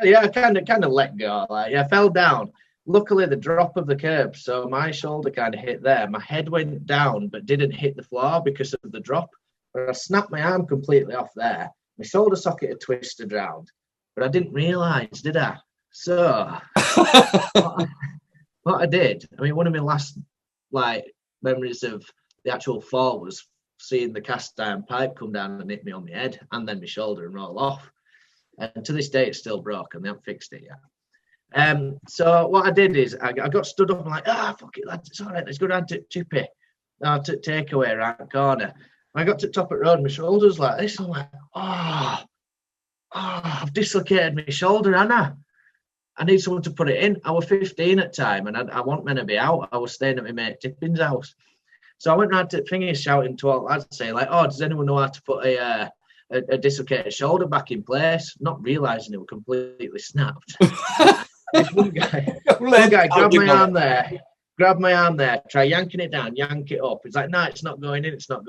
yeah, I kind of let go. I fell down. Luckily, the drop of the curb, so my shoulder kind of hit there. My head went down, but didn't hit the floor because of the drop. But I snapped my arm completely off there. My shoulder socket had twisted round, but I didn't realise, did I? So what I did, I mean, one of my last memories of the actual fall was seeing the cast iron pipe come down and hit me on the head, and then my shoulder and roll off. And to this day, it's still broken. They haven't fixed it yet. So what I did is I got stood up and like, fuck it, lads, it's all right. Let's go down to Chippy. I took takeaway around the corner. I got to the top of the road, and my shoulders like this. I'm like, I've dislocated my shoulder, Anna. I need someone to put it in. I was 15 at the time, and I wasn't meant to be out. I was staying at my mate Tippin's house. So I went round to Thingy shouting to all lads, saying like, does anyone know how to put a dislocated shoulder back in place? Not realising it was completely snapped. one guy grabbed my arm there, try yanking it down, yank it up. He's like, no, it's not going in. So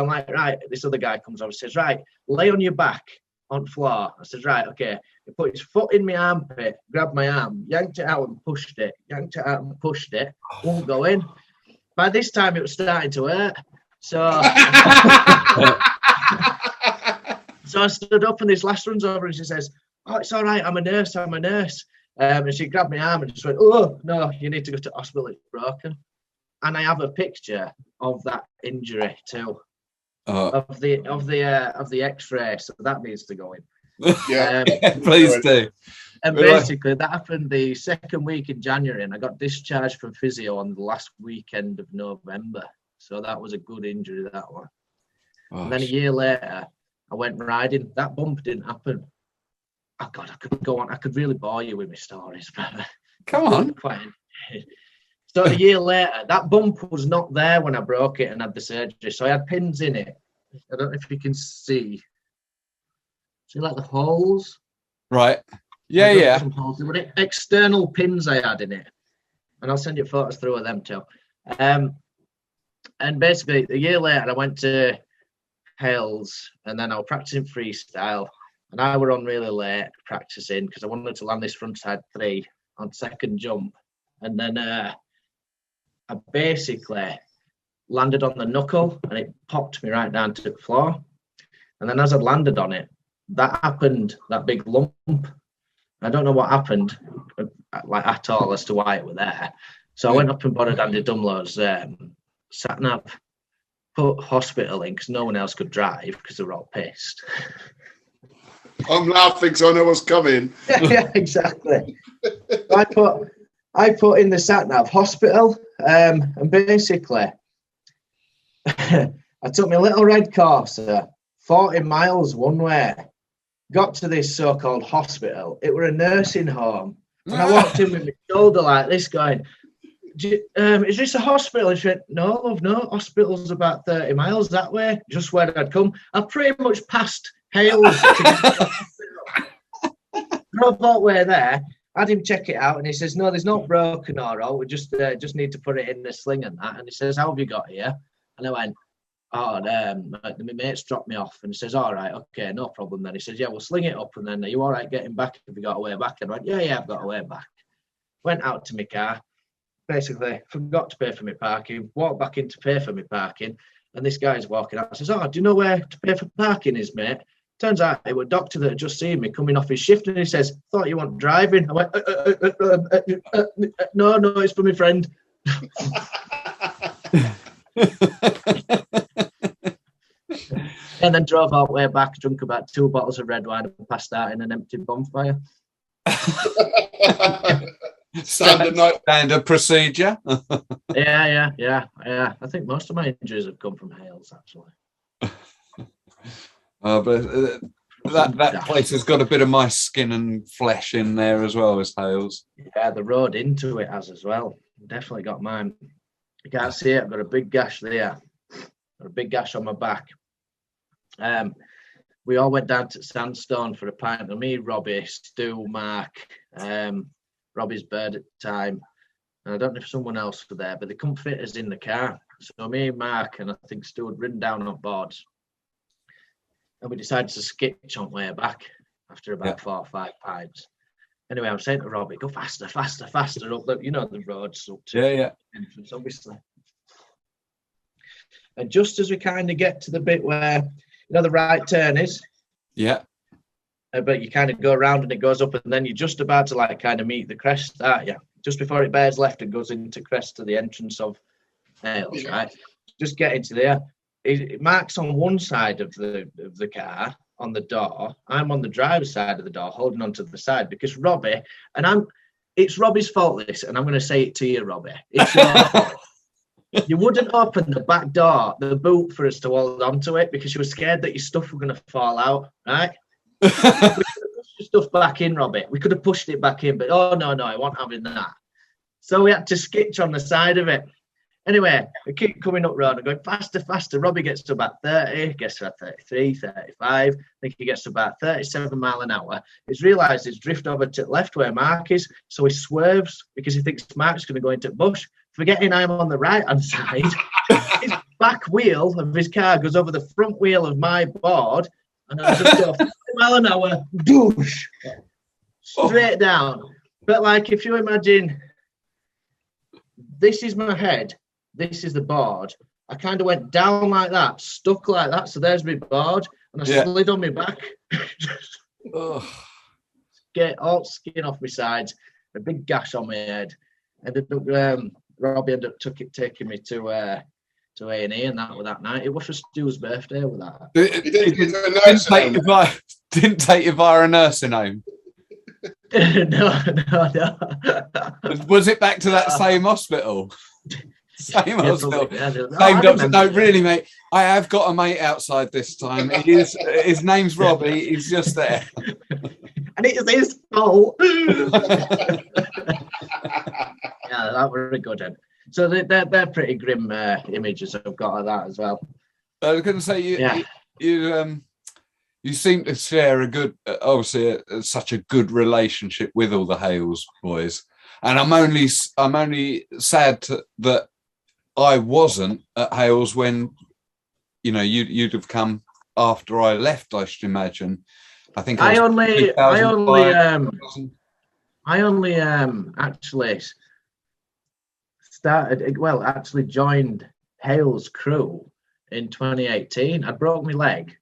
I'm like, right. This other guy comes over and says, right, lay on your back on the floor. I said, right, okay. He put his foot in my armpit, grabbed my arm, yanked it out and pushed it, won't go in. By this time, it was starting to hurt. So, so I stood up, and this lass runs over and she says, oh, it's all right, I'm a nurse. And she grabbed my arm and just went, oh, no, you need to go to hospital, it's broken. And I have a picture of that injury too. Of the X-ray, so that needs to go in. Yeah, please do. And basically, that happened the second week in January, and I got discharged from physio on the last weekend of November. So that was a good injury, that one. And then a year later, I went riding. That bump didn't happen. Oh God, I could go on. I could really bore you with my stories, brother. Come on. So a year later, that bump was not there when I broke it and had the surgery. So I had pins in it. I don't know if you can see. See, like the holes? Right. Yeah. Some holes. There were external pins I had in it. And I'll send you photos through of them too. And basically, a year later, I went to Hales, and then I was practicing freestyle, and I were on really late practicing because I wanted to land this frontside 3 on second jump, and then I basically landed on the knuckle, and it popped me right down to the floor. And then as I landed on it, that happened, that big lump. I don't know what happened, like at all, as to why it was there. So I went up and borrowed Andy Dunlow's sat nav, put hospital in because no one else could drive because they were all pissed. I'm laughing because I know what's coming. Yeah, exactly. I put in the sat nav hospital, and basically I took my little red Corsa, 40 miles one way, got to this so-called hospital. It were a nursing home. And I walked in with my shoulder like this going, is this a hospital? And she went, no, love, no. Hospital's about 30 miles that way, just where I'd come. I pretty much passed Hales to get to the hospital. Drove all the way there, had him check it out, and he says, no, there's not broken or all. We just need to put it in the sling and that. And he says, how have you got here? And I went, oh, my mate's dropped me off. And he says, all right, okay, no problem then. He says, yeah, we'll sling it up, and then are you all right getting back if you got a way back? And I went, yeah, I've got a way back. Went out to my car, basically forgot to pay for my parking, walked back in to pay for my parking, and this guy's walking out and says, oh, do you know where to pay for parking is, mate? Turns out it was a doctor that had just seen me coming off his shift, and he says, thought you weren't driving. I went, no, it's for my friend. And then drove all the way back, drunk about 2 bottles of red wine and passed out in an empty bonfire. Standard procedure. Yeah. I think most of my injuries have come from Hales, actually. But that place has got a bit of my skin and flesh in there as well as Hales. Yeah, the road into it has as well. Definitely got mine. You can't see it. I've got a big gash there. Got a big gash on my back. We all went down to Sandstone for a pint. Me, Robbie, Stu, Mark, Robbie's bird at the time. And I don't know if someone else was there, but they couldn't fit us in the car. So me, Mark, and I think Stu had ridden down on boards. And we decided to skitch on way back after about 4 or 5 pints. Anyway, I'm saying to Robbie, go faster up the, the roads up to the entrance, obviously. And just as we kind of get to the bit where, the right turn is. Yeah. But you kind of go around and it goes up, and then you're just about to kind of meet the crest, aren't you? Just before it bears left and goes into crest to the entrance of Hales, right? Just get into there. It marks on one side of the car on the door. I'm on the driver's side of the door, holding onto the side because Robbie, it's Robbie's fault this, and I'm going to say it to you, Robbie. It's your fault. You wouldn't open the back door, the boot, for us to hold onto it because you were scared that your stuff were going to fall out, right? We could have pushed your stuff back in, Robbie. We could have pushed it back in, but no, I wasn't having that. So we had to skitch on the side of it. Anyway, we keep coming up road and going faster. Robbie gets to about 30, gets to about 33, 35. I think he gets to about 37 mile an hour. He's realised he's drifted over to the left where Mark is, so he swerves because he thinks Mark's going to go into the bush. Forgetting I'm on the right-hand side, his back wheel of his car goes over the front wheel of my board, and I just go 50 mile an hour, doosh, straight down. But if you imagine, this is my head, this is the board. I kind of went down like that, stuck like that. So there's my board, and I slid on my back. Get all skin off my sides, a big gash on my head. Robbie ended up taking me to A&E, and that was that night. It was for Stu's birthday with that. Didn't take you via a nursing home. No. Was it back to that same hospital? Same hospital. Same doctor. No, really, mate. I have got a mate outside this time. His name's Robbie. He's just there. And it's his fault. Yeah, that was a good one. So they're pretty grim images I've got of that as well. I was going to say you seem to share a good, obviously, such a good relationship with all the Hales boys, and I'm only sad that I wasn't at Hales when, you know, you'd have come after I left, I should imagine. I think I only actually actually joined Hales crew in 2018. I broke my leg,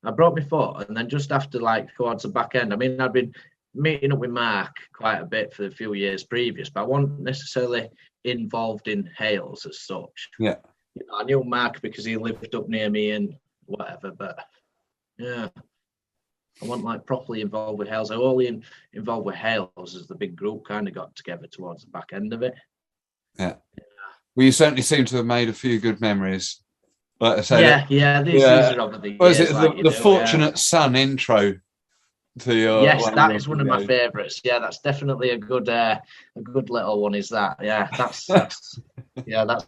I broke my foot, and then just after, like, towards the back end, I mean, I'd been meeting up with Mark quite a bit for a few years previous, but I wasn't necessarily involved in Hales as such. Yeah. You know, I knew Mark because he lived up near me and whatever, but yeah, I wasn't like properly involved with Hales. I was only involved with Hales as the big group kind of got together towards the back end of it. Yeah. Well, you certainly seem to have made a few good memories. Like I said, these are over the years. Was it the Fortunate Son intro to your? Yes, that is one of my favourites. Yeah, that's definitely a good little one. Is that? Yeah, that's that's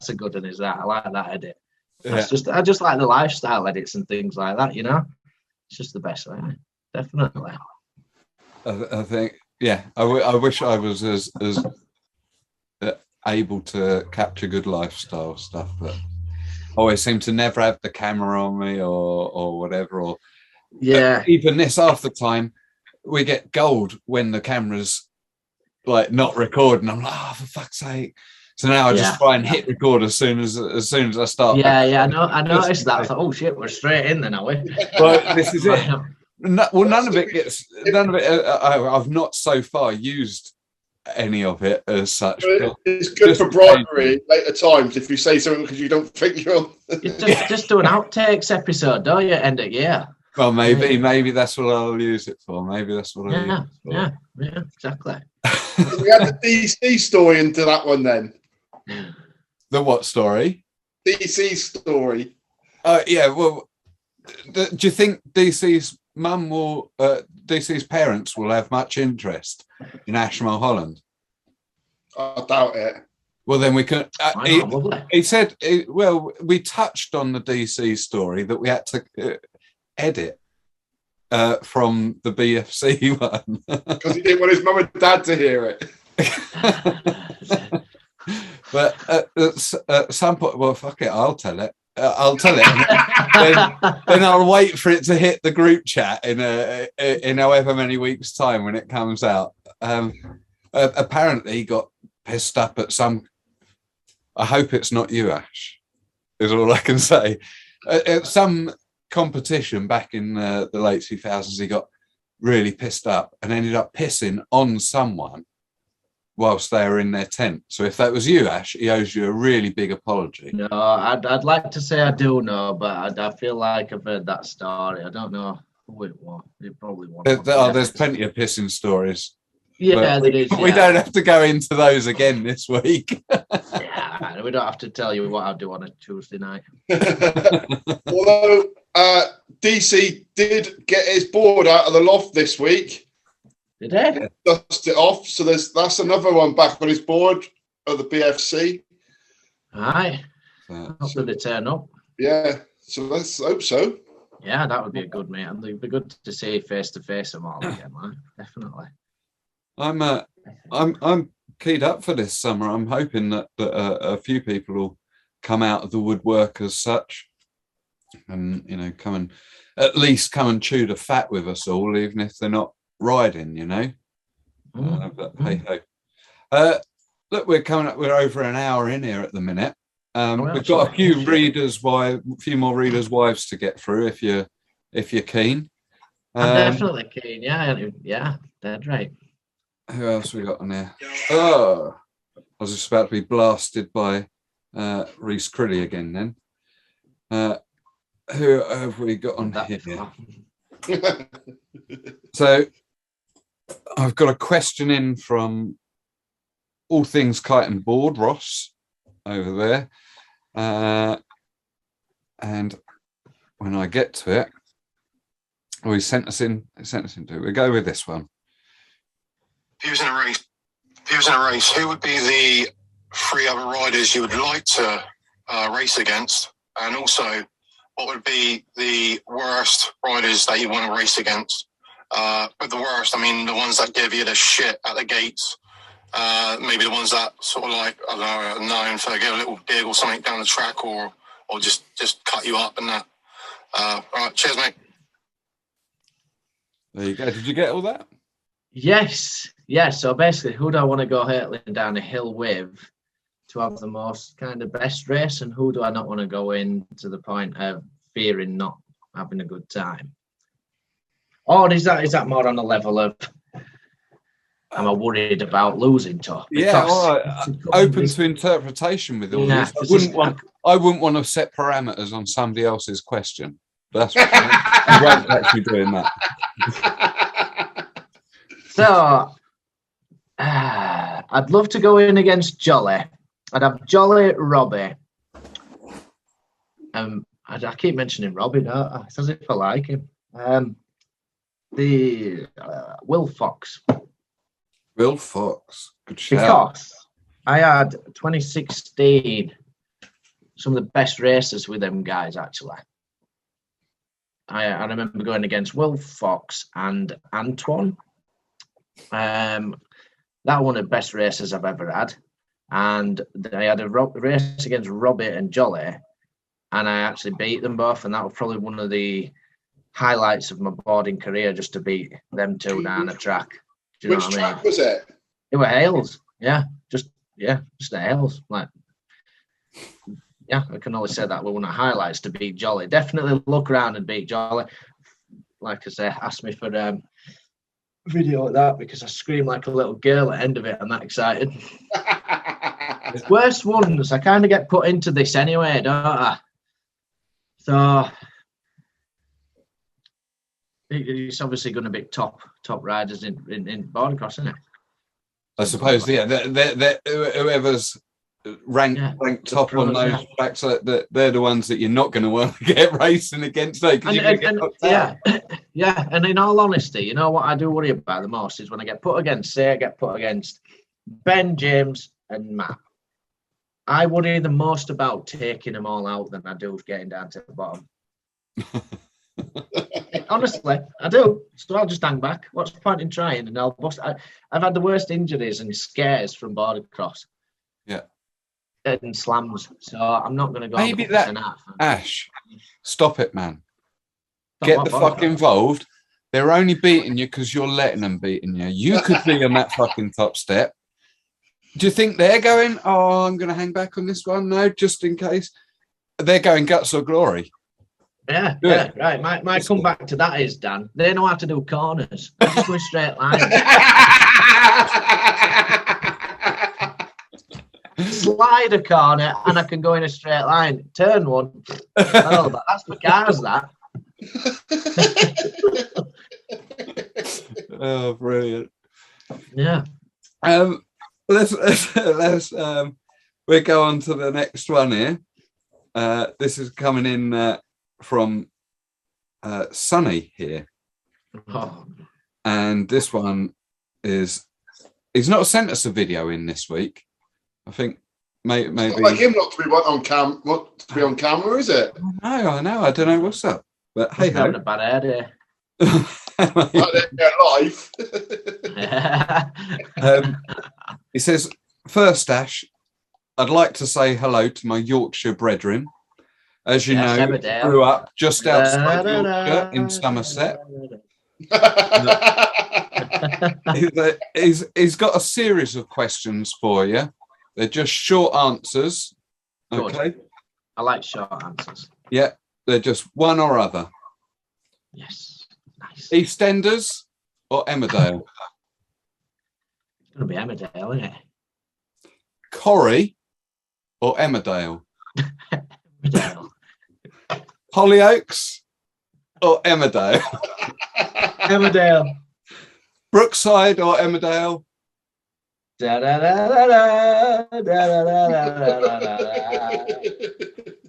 a good one. Is that? I like that edit. I just like the lifestyle edits and things like that. You know, it's just the best way. Definitely. I think. Yeah, I wish I was as able to capture good lifestyle stuff, but I always seem to never have the camera on me or whatever. Or even this, half the time we get gold when the camera's like not recording. I'm like, oh, for fuck's sake. So now I just try and hit record as soon as I start. I noticed that. I thought, oh shit, we're straight in then, are we? But this is it. None of it. I've not so far used any of it as such. It's good for bribery later times if you say something because you don't think you're on. just do an outtakes episode, don't you? End of year. Well, maybe that's what I'll use it for. Maybe that's what I'll use it for. Yeah, exactly. We had the DC story into that one then. The what story? DC story. Yeah. Well, do you think DC's DC's parents will have much interest in Ash Mulholland? I doubt it. Well, then we can. He said, well, we touched on the DC story that we had to edit from the BFC one. Because he didn't want his mum and dad to hear it. But at some point, well, fuck it, I'll tell it. then I'll wait for it to hit the group chat in however many weeks' time when it comes out. Apparently, he got pissed up at some. I hope it's not you, Ash. Is all I can say. At some competition back in the late 2000s, he got really pissed up and ended up pissing on someone whilst they were in their tent. So if that was you, Ash, he owes you a really big apology. No, I'd like to say I do know, but I feel like I've heard that story. I don't know who it was. It probably wasn't. There's plenty of pissing stories. Yeah, there is. We don't have to go into those again this week. Yeah, we don't have to tell you what I do on a Tuesday night. Although DC did get his board out of the loft this week. Did he? Dust it off. So that's another one back on his board of the BFC. Aye. Hopefully they turn up. Yeah. So let's hope so. Yeah, that would be a good mate. And it'd be good to see face to face them all again, man. Definitely. I'm keyed up for this summer. I'm hoping that a few people will come out of the woodwork as such, and at least come and chew the fat with us all, even if they're not riding. But hey ho. Look, we're over an hour in here at the minute. We've got a few more readers' wives to get through if you're keen. I'm definitely keen. Yeah, dead right. Who else we got on there? Oh, I was just about to be blasted by Rhys Crilley again then. Who have we got on here? So I've got a question in from All Things Kite and Board, Ross, over there. And when I get to it, he sent us into it. We'll go with this one. If he was in a race, who would be the 3 other riders you would like to race against? And also, what would be the worst riders that you want to race against? With the worst, I mean the ones that give you the shit at the gates Maybe the ones that sort of like, I don't know, are known for get a little dig or something down the track, or just cut you up and that. All right, cheers, mate. There you go. Did you get all that? Yes. So basically, who do I want to go hurtling down a hill with to have the most kind of best race, and who do I not want to go in to the point of fearing not having a good time? Or is that more on the level of am I worried about losing to? Yeah, all right. Open to interpretation with all this. I wouldn't want to set parameters on somebody else's question. That's I won't actually doing that. So I'd love to go in against Jolly. I'd have Jolly, Robbie. I keep mentioning Robbie, don't I? It's as if I like him. The Will Fox. Will Fox. Good shout. Because I had 2016 some of the best races with them guys, actually. I remember going against Will Fox and Antoine. That one of the best races I've ever had. And I had a race against Robbie and Jolly, and I actually beat them both. And that was probably one of the highlights of my boarding career, just to beat them two down the track. Do you know what I mean? Which track was it? It were Hales. Just the Hales. Like, I can only say that were one of the highlights to beat Jolly. Definitely look around and beat Jolly. Like I say, ask me for video of that, because I scream like a little girl at the end of it. I'm that excited. Worst ones, I kind of get put into this anyway, don't I? So it's obviously going to be top riders in border cross, isn't it? I suppose, yeah. Whoever's ranked top on those tracks, they're the ones that you're not going to want to get racing against, though. And in all honesty, you know what I do worry about the most is when I get put against Ben, James, and Matt. I worry the most about taking them all out than I do getting down to the bottom. Honestly, I do. So I'll just hang back. What's the point in trying? And I'll bust. I've had the worst injuries and scares from border cross. Yeah. And slams. So I'm not going to go. Maybe that. Ash, stop it, man. Get the fuck involved. They're only beating you because you're letting them beating you. You could be on that fucking top step. Do you think they're going, oh, I'm going to hang back on this one? No, just in case. They're going guts or glory. Yeah, right. My comeback to that is, Dan, they know how to do corners. They just go straight line. Slide a corner and I can go in a straight line. Turn one. Oh, that's the cars, that. Oh, brilliant. Yeah. Let's we'll go on to the next one here. This is coming in from Sonnie here. Oh. And this one is, he's not sent us a video in this week. I think maybe it's not like him not to be on camera, is it? I know. I don't know what's up. But hey, having a bad idea. Life. He says, first, Ash, I'd like to say hello to my Yorkshire brethren. As you know, Emmerdale. Grew up just outside Yorkshire in Somerset. He's got a series of questions for you. They're just short answers. Okay. Good. I like short answers. Yeah, they're just one or other. Yes. Nice. EastEnders or Emmerdale? It's going to be Emmerdale, isn't it? Corrie or Emmerdale? Emmerdale. Hollyoaks or Emmerdale? Emmerdale. Brookside or Emmerdale?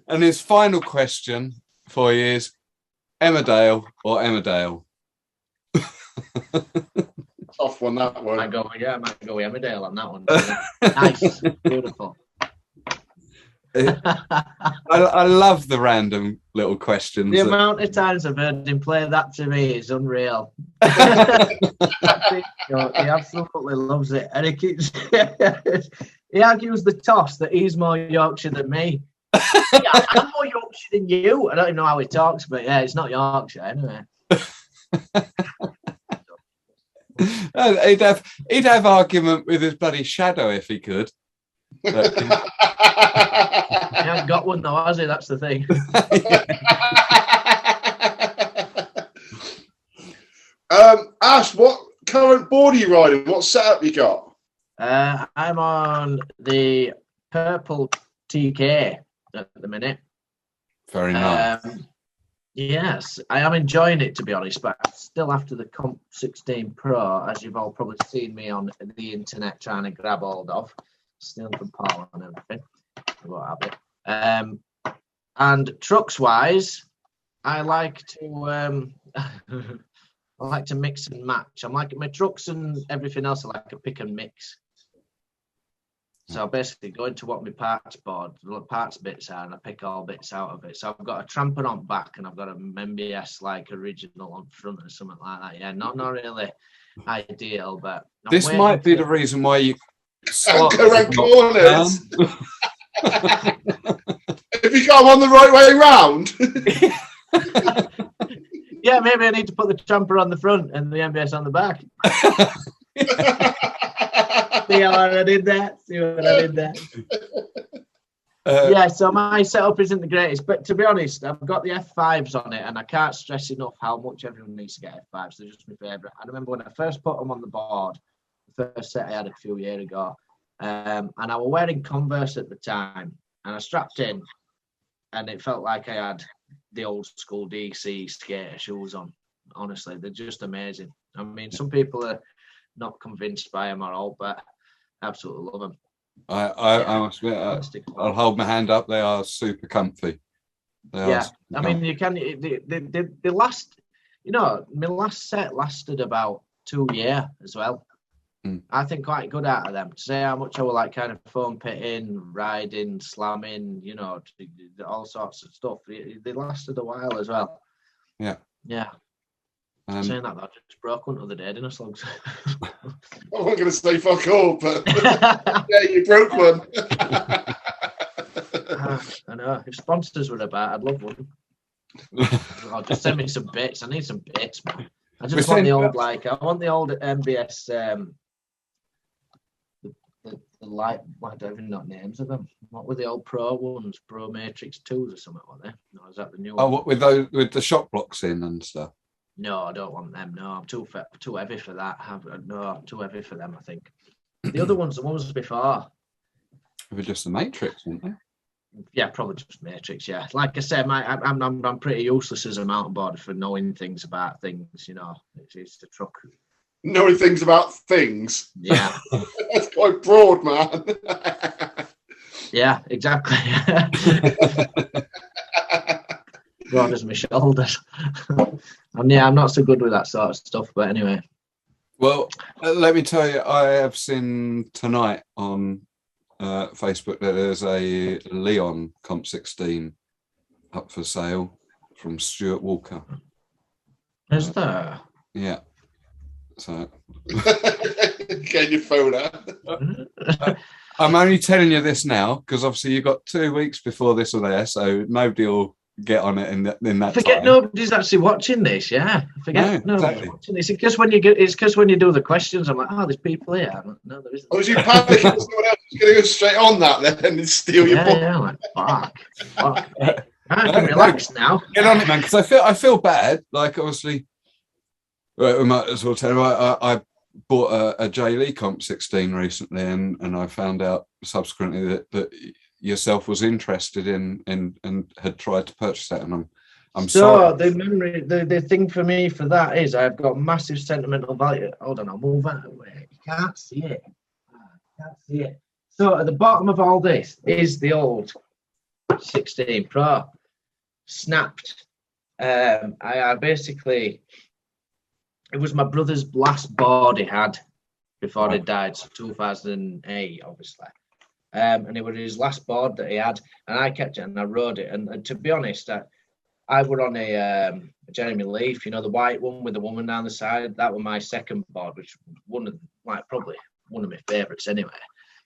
And his final question for you is Emmerdale or Emmerdale? Tough one, that one. I might go with Emmerdale on that one. Nice. Beautiful. I love the random little questions. The amount of times I've heard him play that to me is unreal. He absolutely loves it, and he keeps. He argues the toss that he's more Yorkshire than me. Yeah, I'm more Yorkshire than you. I don't even know how he talks, but yeah, it's not Yorkshire anyway. He'd have argument with his bloody shadow if he could. But, He hasn't got one though, has he? That's the thing. Ash, what current board are you riding? What setup you got? I'm on the purple TK at the minute. very nice. Yes, I am enjoying it, to be honest, but still after the Comp 16 Pro, as you've all probably seen me on the internet trying to grab hold of, stealing from Paul and everything. What have it. And trucks wise, I like to mix and match. I'm like my trucks and everything else. I like a pick and mix. So I basically go into what my parts bits are, and I pick all bits out of it. So I've got a tramper on back, and I've got a MBS like original on front, or something like that. Yeah, not really ideal, but this might be the reason why you go around corners. If you got them on the right way round. Yeah, maybe I need to put the tramper on the front and the MBS on the back. See what I did there? Yeah, so my setup isn't the greatest, but to be honest, I've got the F5s on it, and I can't stress enough how much everyone needs to get F5s. They're just my favourite. I remember when I first put them on the board, the first set I had a few years ago, and I was wearing Converse at the time, and I strapped in, and it felt like I had the old school DC skater shoes on. Honestly, they're just amazing. I mean, some people are not convinced by them at all, but I absolutely love them. I must admit, I'll hold my hand up. They are super comfy. I mean, you can. They last. You know, my last set lasted about 2 years as well. I think quite good out of them. To say how much I was like kind of foam pitting, riding, slamming, you know, all sorts of stuff. They lasted a while as well. Yeah. Saying that I just broke one the other day, didn't I, Sloggs? I wasn't going to say fuck all, but yeah, you broke one. I know. If sponsors were about, I'd love one. I'll just send me some bits. I need some bits, man. I just want the old, I want the old MBS, the light, I don't even know names of them. What were the old Pro ones? Pro Matrix 2s or something, weren't they? No, is that the new one? Oh, what with those, with the shock blocks in and stuff? No, I don't want them. No, I'm too heavy for that. I'm too heavy for them, I think. The other ones, the ones before. They were just the Matrix, weren't they? Yeah, probably just Matrix, yeah. Like I said, I'm pretty useless as a mountain boarder for knowing things about things, you know. It's the truck. Knowing things about things. Yeah. That's quite broad, man. Yeah, exactly. Broad as my shoulders. And yeah, I'm not so good with that sort of stuff, but anyway. Well, let me tell you, I have seen tonight on Facebook that there's a Leon Comp 16 up for sale from Stuart Walker. Is there? Yeah. So get your phone out. I'm only telling you this now because obviously you've got 2 weeks before this or there, so nobody will get on it in that forget time. Nobody's actually watching this. Yeah, forget nobody's exactly. watching this. It's because when you do the questions, I'm like, oh, there's people here. Like, no, there isn't. Oh, was you panicking? Someone else was going to go straight on that then and steal your book? Yeah, like fuck. I can relax now. Get on it, man, because I feel bad. Like obviously, we might as well tell you. I bought a J Lee Comp 16 recently, and I found out subsequently that yourself was interested in and had tried to purchase that, and I'm sorry. The memory, the thing for me for that is I've got massive sentimental value. Hold on, I'll move out of the way. You can't see it. So at the bottom of all this is the old 16 Pro snapped. I basically, it was my brother's last board he had before he died, so 2008, obviously. and it was his last board that he had, and I kept it and I rode it. And to be honest, I were on a Jeremy Leaf, the white one with the woman down the side. That was my second board, which was probably one of my favourites anyway.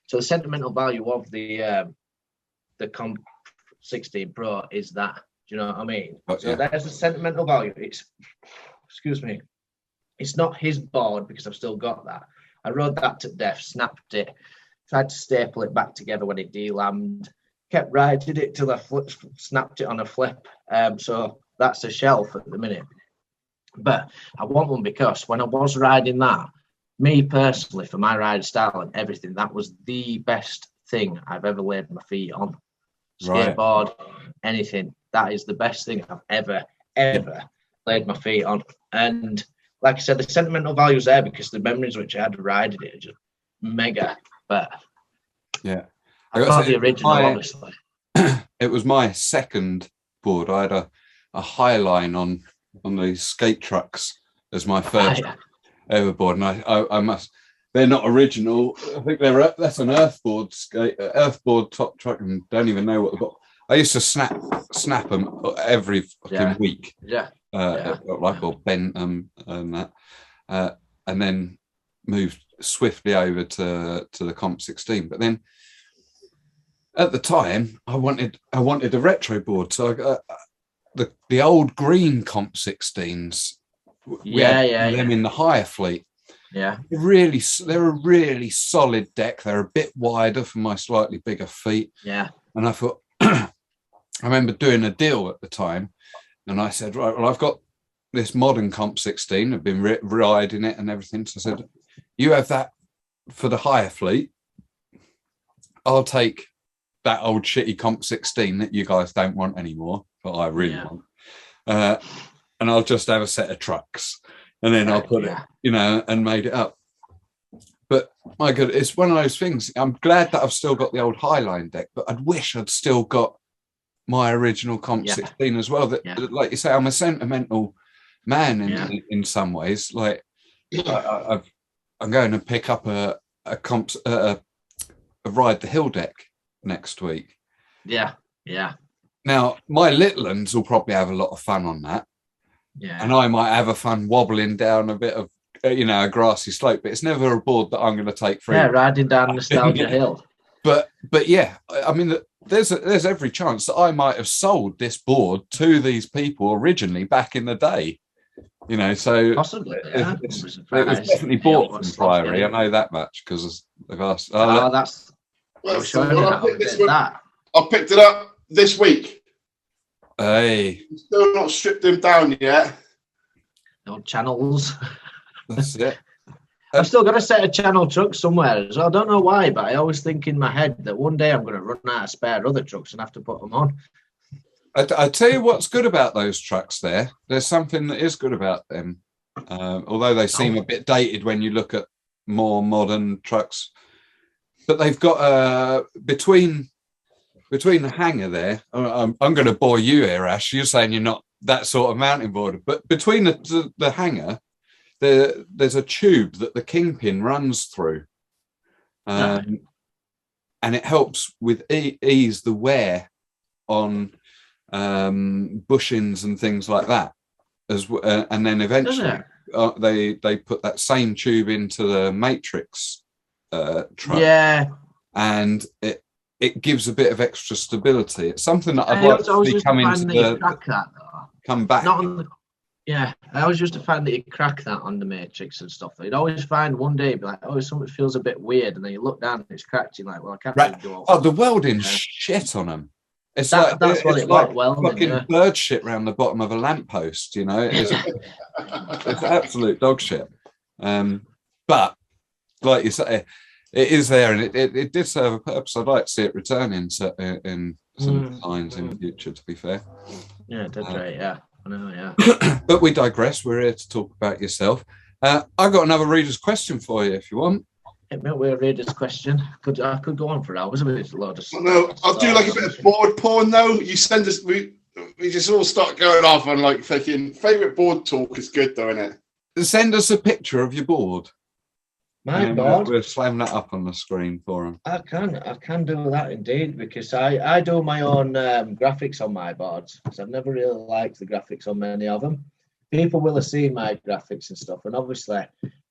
So the sentimental value of the Comp 16 Pro is that. Do you know what I mean? So there's the sentimental value. It's not his board because I've still got that. I rode that to death, snapped it, tried to staple it back together when it delammed, kept riding it till I snapped it on a flip. So that's a shelf at the minute. But I want one because when I was riding that, me personally, for my ride style and everything, that was the best thing I've ever laid my feet on. Skateboard, anything. That is the best thing I've ever laid my feet on. And like I said, the sentimental value is there because the memories which I had riding it are just mega. But yeah, I got the original, obviously. It was my second board. I had a Highline on these skate trucks as my first ever board, and I must. They're not original. I think that's an earthboard top truck, and don't even know what they've got. I used to snap them every fucking week. Or bent them and that, and then moved swiftly over to the Comp 16. But then at the time, I wanted a retro board, so I got the old green Comp 16s. Them in the higher fleet. Yeah, they're a really solid deck. They're a bit wider for my slightly bigger feet. Yeah, and I thought, I remember doing a deal at the time, and I said, right, well, I've got this modern Comp 16. I've been riding it and everything. So I said, you have that for the higher fleet. I'll take that old shitty Comp 16 that you guys don't want anymore, but I really want. And I'll just have a set of trucks. And then I'll put it, and made it up. But my God, it's one of those things. I'm glad that I've still got the old Highline deck, but I'd wish I'd still got my original Comp 16 as well. That, like you say, I'm a sentimental man in some ways. Like I'm going to pick up a Ride the Hill deck next week. Yeah. Now my little ones will probably have a lot of fun on that. Yeah, and I might have a fun wobbling down a bit of, a grassy slope, but it's never a board that I'm going to take free. Yeah, riding down Nostalgia Hill. But yeah, I mean, there's every chance that I might have sold this board to these people originally back in the day. So possibly, it was definitely bought from Priory. I know that much because they've asked. That's. I picked it up this week. Hey, still not stripped him down yet. No channels. That's it. I've still got a set of channel trucks somewhere. So I don't know why, but I always think in my head that one day I'm going to run out of spare other trucks and have to put them on. I tell you what's good about those trucks there. There's something that is good about them. Although they seem a bit dated when you look at more modern trucks. But they've got between the hangar there, I'm going to bore you here, Ash. You're saying you're not that sort of mountain boarder, but between the hangar, there's a tube that the kingpin runs through, and it helps with ease the wear on bushings and things like that. And then eventually they put that same tube into the Matrix truck, and it gives a bit of extra stability. It's something that I'd like to see come back. I always used to find that you crack that on the Matrix and stuff. You'd always find one day, be like, something feels a bit weird, and then you look down and it's cracked. You're like, well, I can't really do all. The welding's shit on them. It's that's what it's like welding, fucking bird shit around the bottom of a lamppost. It's absolute dog shit. But like you say, it is there, and it did serve a purpose. I'd like to see it return in some designs in the future, to be fair. Yeah, that's right, yeah. I know, yeah. But we digress. We're here to talk about yourself. I've got another reader's question for you, if you want. It meant we're a reader's question. I could go on for hours. It's a lot of stuff. No, I'll do like a bit of board porn, though. You send us... We just all start going off on, like, fucking... Favourite board talk is good, though, isn't it? Send us a picture of your board. My board. We'll slam that up on the screen for them. I can do that indeed, because I do my own graphics on my boards, because I've never really liked the graphics on many of them. People will have seen my graphics and stuff, and obviously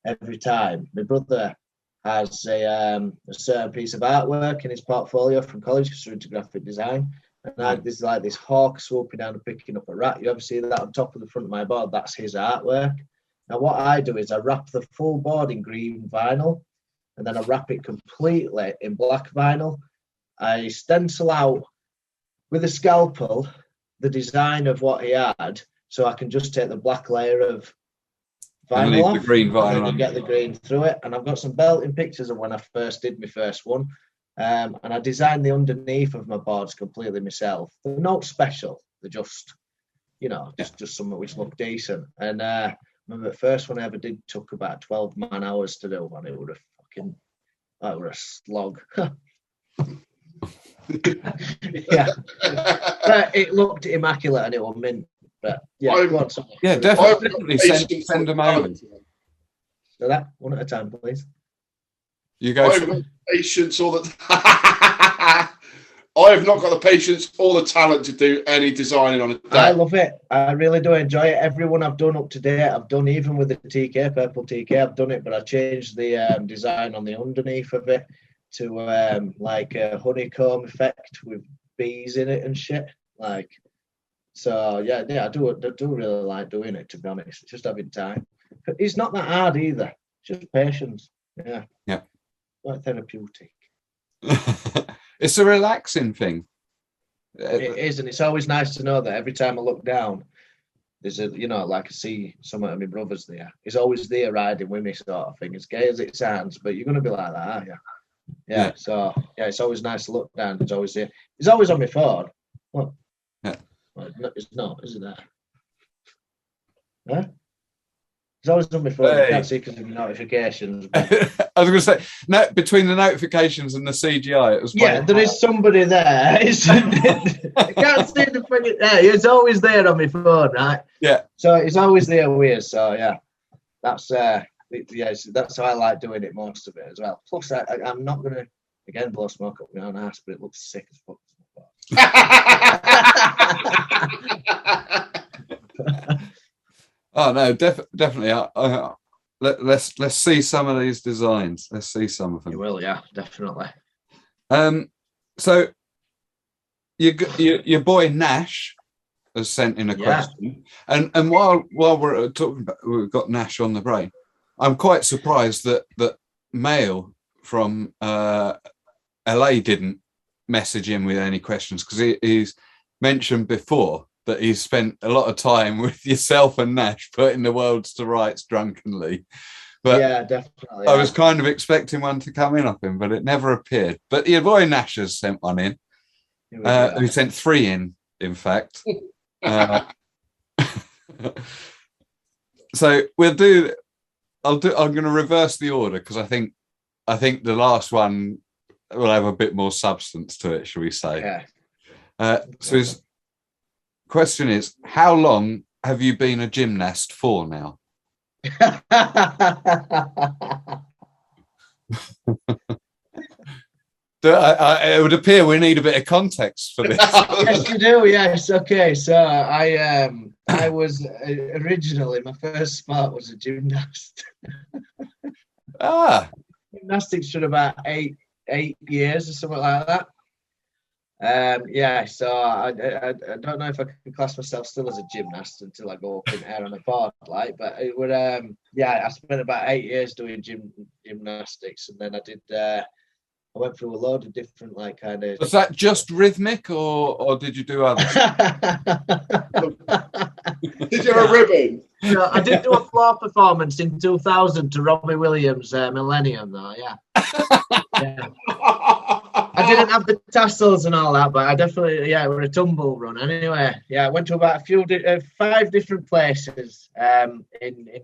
every time my brother has a certain piece of artwork in his portfolio from college, because we're into graphic design, and there's like this hawk swooping down and picking up a rat. You ever see that on top of the front of my board? That's his artwork. Now, what I do is I wrap the full board in green vinyl, and then I wrap it completely in black vinyl. I stencil out with a scalpel the design of what he had, so I can just take the black layer of vinyl off, the green vinyl and get the green through it. And I've got some belting pictures of when I first did my first one. And I designed the underneath of my boards completely myself. They're not special. They're just, just something which look decent. And remember the first one I ever did took about 12 man hours to do, and it would have a slog. Yeah, but it looked immaculate and it was mint. But yeah, definitely send them over. So that one at a time, please. You go. Patience all the. I have not got the patience or the talent to do any designing on a deck. I love it. I really do enjoy it. Everyone I've done up to date, I've done even with the TK, purple TK, I've done it, but I changed the design on the underneath of it to like a honeycomb effect with bees in it and shit. Like, so yeah, I do really like doing it, to be honest. Just having time. But it's not that hard either. Just patience. Yeah. Yeah. Quite therapeutic. It's a relaxing thing. It is, and it's always nice to know that every time I look down, there's I see some of my brothers there. He's always there riding with me, sort of thing. As gay as it sounds, but you're going to be like that, aren't you? Yeah. So yeah, it's always nice to look down. He's always there. He's always on my phone. What? Yeah. Well, it's not, is it that? Huh? It's always on my phone. Hey. I can't see because of the notifications. I was going to say, no, between the notifications and the CGI, it was. Yeah, there is somebody there. I can't see the thing there. It's always there on my phone, right? Yeah. So it's always there with us. So yeah, that's that's how I like doing it, most of it as well. Plus, I'm not going to again blow smoke up my own ass, but it looks sick as fuck. Oh no, definitely. Let's see some of these designs. Let's see some of them. You will, yeah, definitely. So your boy Nash has sent in a question, and while we're talking about, we've got Nash on the brain. I'm quite surprised that Mail from LA didn't message him with any questions, because he's mentioned before that he's spent a lot of time with yourself and Nash putting the worlds to rights drunkenly. But yeah, definitely. I was kind of expecting one to come in off him, but it never appeared. But your boy Nash has sent one in. He sent 3 in fact. So we'll do. I'm going to reverse the order, because I think the last one will have a bit more substance to it, shall we say? Yeah. So his question is, how long have you been a gymnast for now? It would appear we need a bit of context for this. Yes, you do. Yes. Okay. So I was originally, my first sport was a gymnast. Gymnastics for about eight years or something like that. So I don't know if I can class myself still as a gymnast until I go up in air on a board, like. But it would, I spent about 8 years doing gymnastics, and then I did. I went through a load of different, like, kind of. Was that just rhythmic, or did you do others? Did you have a ribbon? No, I did do a floor performance in 2000 to Robbie Williams' Millennium, though. Yeah. I didn't have the tassels and all that, but I definitely, it was a tumble run. Anyway, I went to about 5 different places in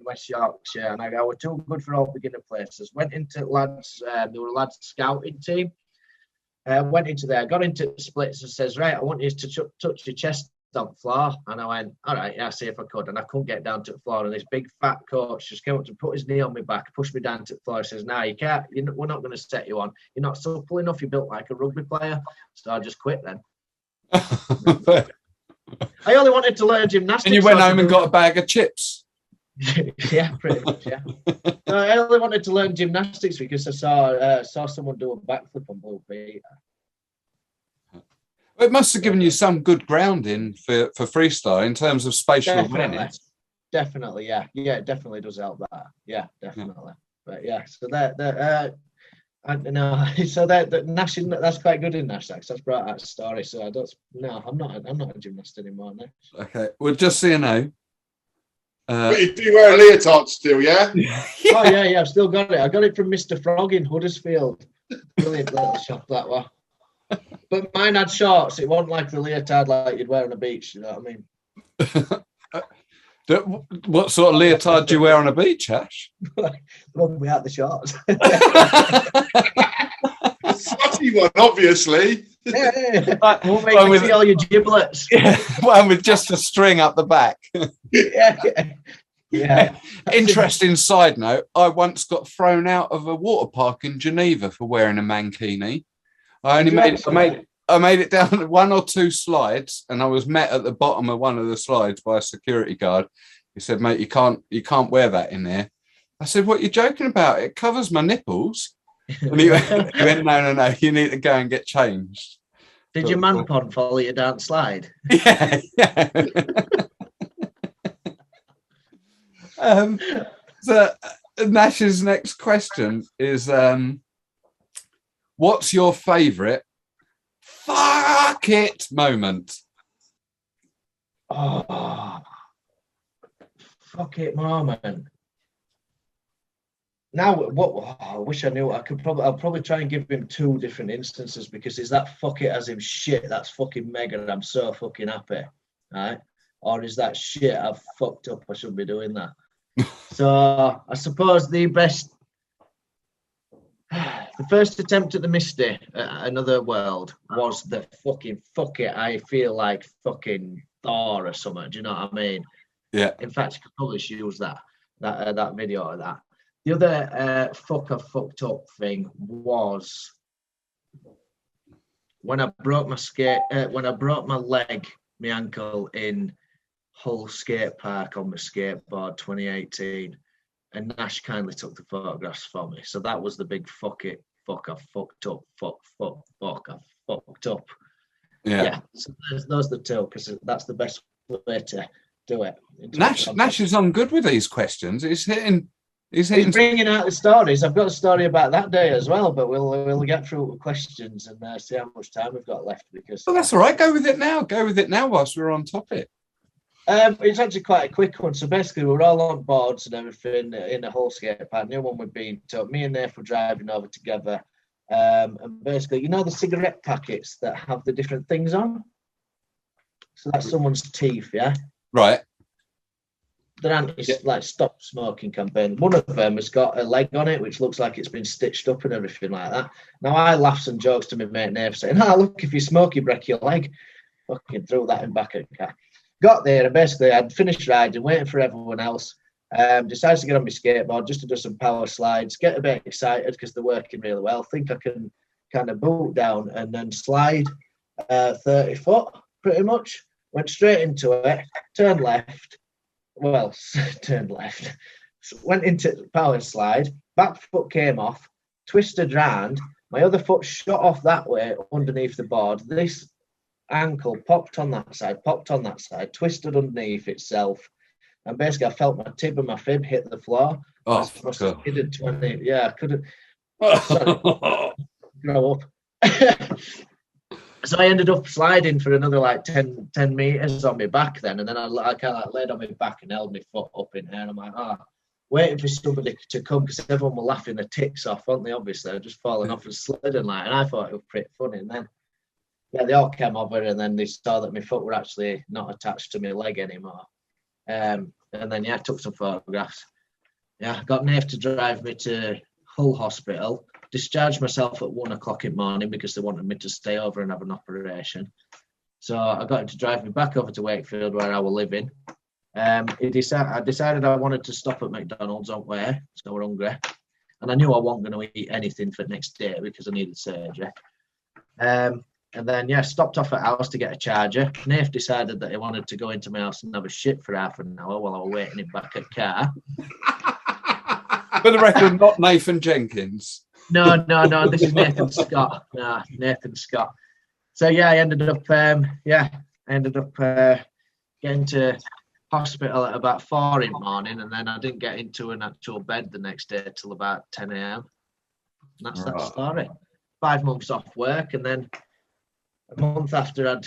West Yorkshire, and I was too good for all beginner places. Went into lads, there were a lads scouting team. Went into there, got into splits and says, right, I want you to touch your chest on the floor. And I went, all right, yeah, see if I could. And I couldn't get down to the floor. And this big fat coach just came up to put his knee on my back, pushed me down to the floor. He says, no, you can't. We're not going to set you on. You're not supple enough. You're built like a rugby player. So I just quit then. I only wanted to learn gymnastics. And you went home and got a bag of chips. Yeah, pretty much, yeah. No, I only wanted to learn gymnastics because I saw someone do a backflip on Blue Peter. It must have given you some good grounding for freestyle in terms of spatial awareness. Definitely, yeah. Yeah, it definitely does help that. Yeah, definitely. Yeah. But yeah, so that I don't know. So that Nash, that's quite good in Nash. That's brought out a story. So I'm not a gymnast anymore, Nash. Okay. Well, just so you know. But you do wear a leotard still, yeah? Oh yeah, I've still got it. I got it from Mr. Frog in Huddersfield. Brilliant little shop that one. But mine had shorts. It wasn't like the leotard like you'd wear on a beach. You know what I mean? What sort of leotard do you wear on a beach, Ash? The one without the shorts. Slutty one, obviously. Yeah. Won't make you see all your giblets. Yeah, one with just a string up the back. Yeah. Interesting side note, I once got thrown out of a water park in Geneva for wearing a mankini. I made it down one or two slides, and I was met at the bottom of one of the slides by a security guard. He said, mate, you can't wear that in there. I said, what are you joking about? It covers my nipples. And he went, no, you need to go and get changed. Did your man pod follow you down the slide? Yeah. So Nash's next question is, what's your favourite fuck it moment? Oh, fuck it moment. Now, I wish I knew. I'll probably try and give him two different instances, because is that fuck it as in shit, that's fucking mega, I'm so fucking happy, right? Or is that shit, I've fucked up, I shouldn't be doing that? So I suppose the first attempt at the Misty at Another World was the fucking fuck it, I feel like fucking Thor or something, do you know what I mean? Yeah. In fact, you could probably use that video of that. The other I fucked up thing was when I broke my leg, my ankle in Hull Skate Park on my skateboard 2018, and Nash kindly took the photographs for me. So that was the big fuck I fucked up, I fucked up. Yeah. So those are the two, because that's the best way to do it. Nash is on good with these questions. He's bringing out the stories. I've got a story about that day as well, but we'll get through questions and see how much time we've got left. Because that's all right. Go with it now whilst we're on topic. It's actually quite a quick one. So basically, we were all on boards and everything in a whole skate park. New one we'd been to. Me and Nath were driving over together. And basically, you know the cigarette packets that have the different things on? So that's someone's teeth, yeah? Right. They're like stop smoking campaign. One of them has got a leg on it, which looks like it's been stitched up and everything like that. Now I laughs and jokes to my mate Nath saying, look, if you smoke, you break your leg. Fucking threw that in back of the car. Got there and basically I'd finished riding, waiting for everyone else. Decided to get on my skateboard just to do some power slides, get a bit excited because they're working really well. Think I can kind of boot down and then slide 30 foot pretty much. Went straight into it, turned left. Went into the power slide, back foot came off, twisted round, my other foot shot off that way underneath the board. This ankle popped on that side, twisted underneath itself, and basically I felt my tib and my fib hit the floor. Oh, I must have hit 20. Yeah, I couldn't grow up. So I ended up sliding for another like 10 meters on my back then, and then I kind of laid on my back and held my foot up in air, and I'm like, waiting for somebody to come, because everyone were laughing their ticks off, weren't they? Obviously, I'd just fallen off and sliding like, and I thought it was pretty funny. And then, they all came over, and then they saw that my foot were actually not attached to my leg anymore. And then, I took some photographs. Yeah, got Nath to drive me to Hull Hospital. Discharged myself at 1 o'clock in the morning because they wanted me to stay over and have an operation. So I got him to drive me back over to Wakefield where I was living. I decided I wanted to stop at McDonald's on way, so I was hungry. And I knew I wasn't going to eat anything for the next day because I needed surgery. And then, stopped off at house to get a charger. Nath decided that he wanted to go into my house and have a shit for half an hour while I was waiting him back at car. For the record, not Nathan Jenkins. No, this is Nathan Scott. No, Nathan Scott. So, I ended up getting to hospital at about 4 in the morning, and then I didn't get into an actual bed the next day till about 10 a.m. And that's that story. 5 months off work, and then a month after I'd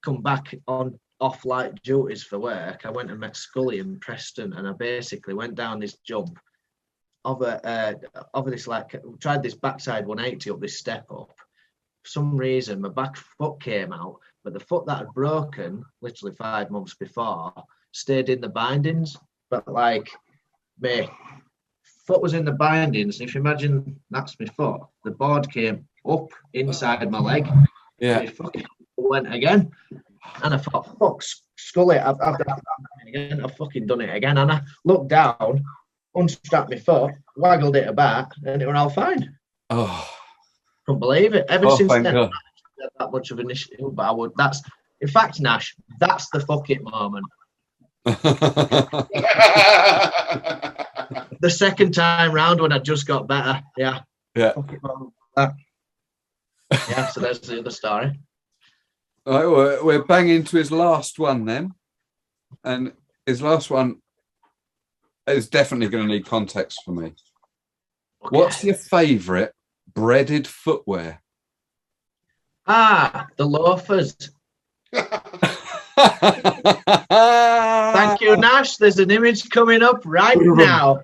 come back off light duties for work, I went and met Scully in Preston, and I basically went down this jump over this, tried this backside 180 up this step up. For some reason, my back foot came out, but the foot that had broken literally 5 months before stayed in the bindings. But my foot was in the bindings. If you imagine that's my foot, the board came up inside my leg. Yeah. It fucking went again. And I thought, fuck, Scully, I've done it again. I've fucking done it again. And I looked down, unstrapped my foot, waggled it about, and it was all fine. Oh. Couldn't believe it. Ever since then, God. that much of an issue. But in fact, Nash, that's the fuck it moment. The second time round when I just got better. Yeah. Fuck it moment. So there's the other story. All right, we're banging to his last one then. And his last one is definitely going to need context for me. Okay. What's your favourite breaded footwear? The loafers. Thank you, Nash. There's an image coming up right now.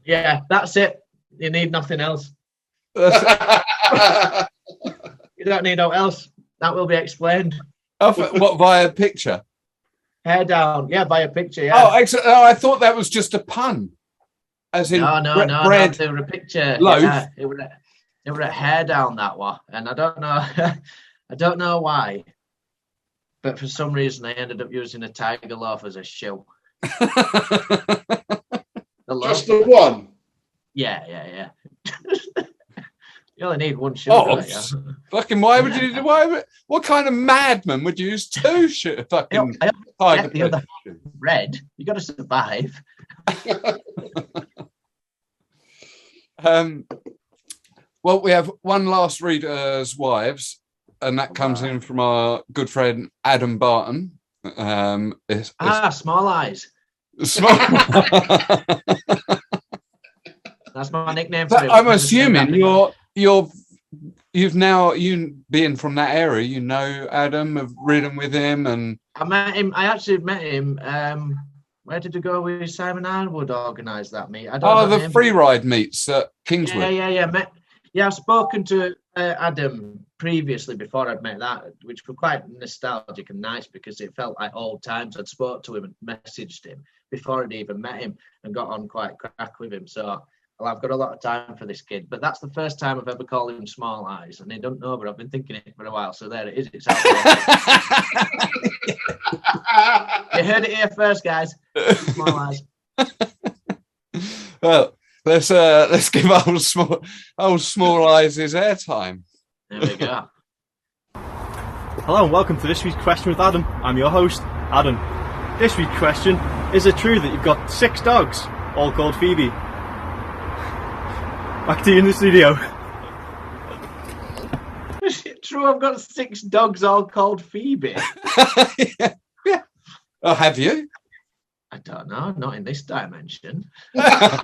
Yeah, that's it. You need nothing else. You don't need no else. That will be explained. What, via picture? Hair down. Yeah, via picture. Yeah. Oh, excellent. Oh, I thought that was just a pun. As in no, bread. They were a picture. Loaf. Yeah, it was a hair down that one, and I don't know, I don't know why, but for some reason I ended up using a tiger loaf as a shoe. Just the one. Yeah. You only need one shoe. Fucking why would you? What kind of madman would use two fucking tiger? The other red. You got to survive. Well, we have one last reader's wives, and that comes in from our good friend Adam Barton. Small eyes. Small. That's my nickname for him. I'm assuming you've being from that area, you know Adam, have ridden with him, and I met him. I actually met him. Where did you go with Simon Arnwood organised that meet? I don't know the free ride meets at Kingswood. Yeah, I've spoken to Adam previously before I'd met that, which were quite nostalgic and nice because it felt like old times. I'd spoke to him and messaged him before I'd even met him and got on quite crack with him. So I've got a lot of time for this kid. But that's the first time I've ever called him Small Eyes, and he don't know, but I've been thinking it for a while. So there it is. It's out there. You heard it here first, guys. Small Eyes. Well, let's give old small eyes his airtime. There we go. Hello and welcome to this week's question with Adam. I'm your host, Adam. This week's question: is it true that you've got 6 dogs, all called Phoebe? Back to you in the studio. Is it true I've got 6 dogs, all called Phoebe? Yeah. Oh, have you? I don't know, not in this dimension. Yeah.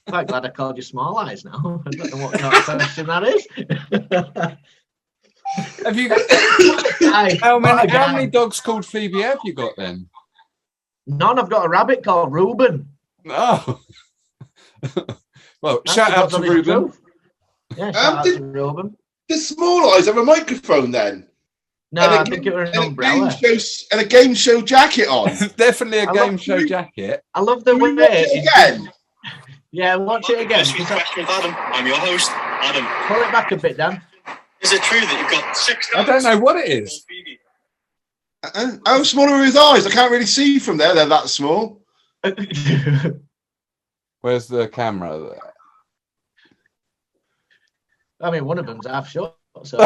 Quite glad I called you Small Eyes now. I don't know what kind of question that is. Have you got how many dogs called Phoebe have you got then? None. I've got a rabbit called Reuben. Oh. Well, shout out to Reuben. Yeah, shout out to Reuben. The Small Eyes have a microphone then? No, I think it was an umbrella. And a game show jacket on. Definitely a game show jacket. I love the way. Yeah, watch it again. This week's question with Adam. I'm your host, Adam. Pull it back a bit, Dan. Is it true that you've got 6 I don't know what it is. How small are his eyes? I can't really see from there. They're that small. Where's the camera there? I mean, one of them's half short. So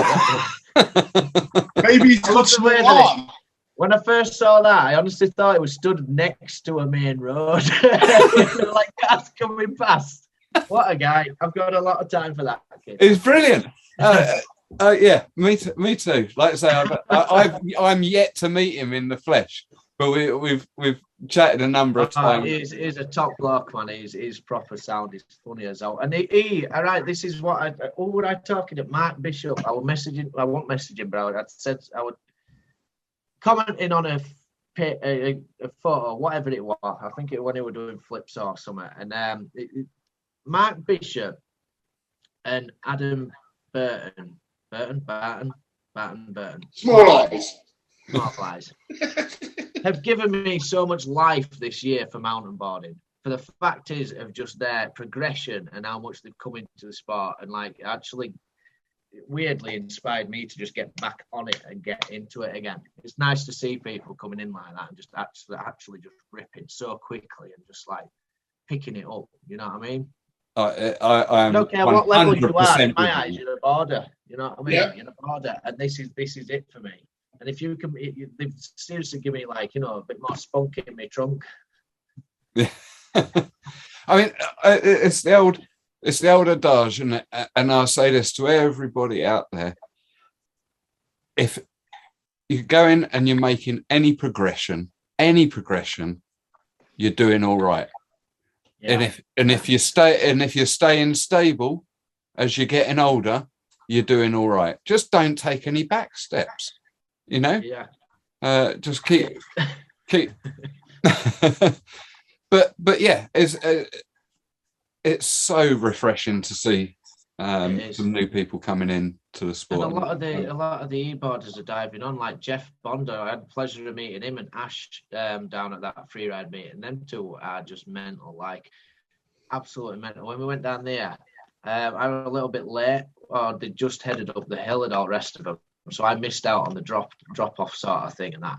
Maybe he's got small arm. when I first saw that, I honestly thought it was stood next to a main road. Like cars coming past. What a guy. I've got a lot of time for that kid. It's brilliant. Yeah, me too. Like I say, I'm yet to meet him in the flesh, but we've chatted a number of times. He's a top bloke, man. He's proper sound. He's funny as hell. And he all right. This is what were I talking to Mark Bishop? I won't message him, but I said I would commenting on a photo, whatever it was. I think it when he were doing flips or something. And Mark Bishop and Adam Barton. Small eyes. Have given me so much life this year for mountain boarding. For the fact is of just their progression and how much they've come into the sport, and like actually weirdly inspired me to just get back on it and get into it again. It's nice to see people coming in like that and just actually just ripping so quickly and just like picking it up. You know what I mean? I don't care what level you are. In my eyes, you. you're a boarder. You know what I mean? Yeah. You're a boarder, and this is it for me. And if you can, they've seriously given me like a bit more spunk in my trunk. Yeah. I mean, it's the old adage, and I'll say this to everybody out there: if you go in and you're making any progression, you're doing all right. Yeah. And if you're staying stable as you're getting older, you're doing all right. Just don't take any back steps. Yeah. Just keep. But yeah, it's so refreshing to see some new people coming in to the sport. And a lot of the e-boarders are diving on, like Jeff Bonder. I had the pleasure of meeting him and Ash down at that free ride meeting. Them two are just mental, like absolutely mental. When we went down there, I was a little bit late, or they just headed up the hill and all the rest of them. So I missed out on the drop off sort of thing and that.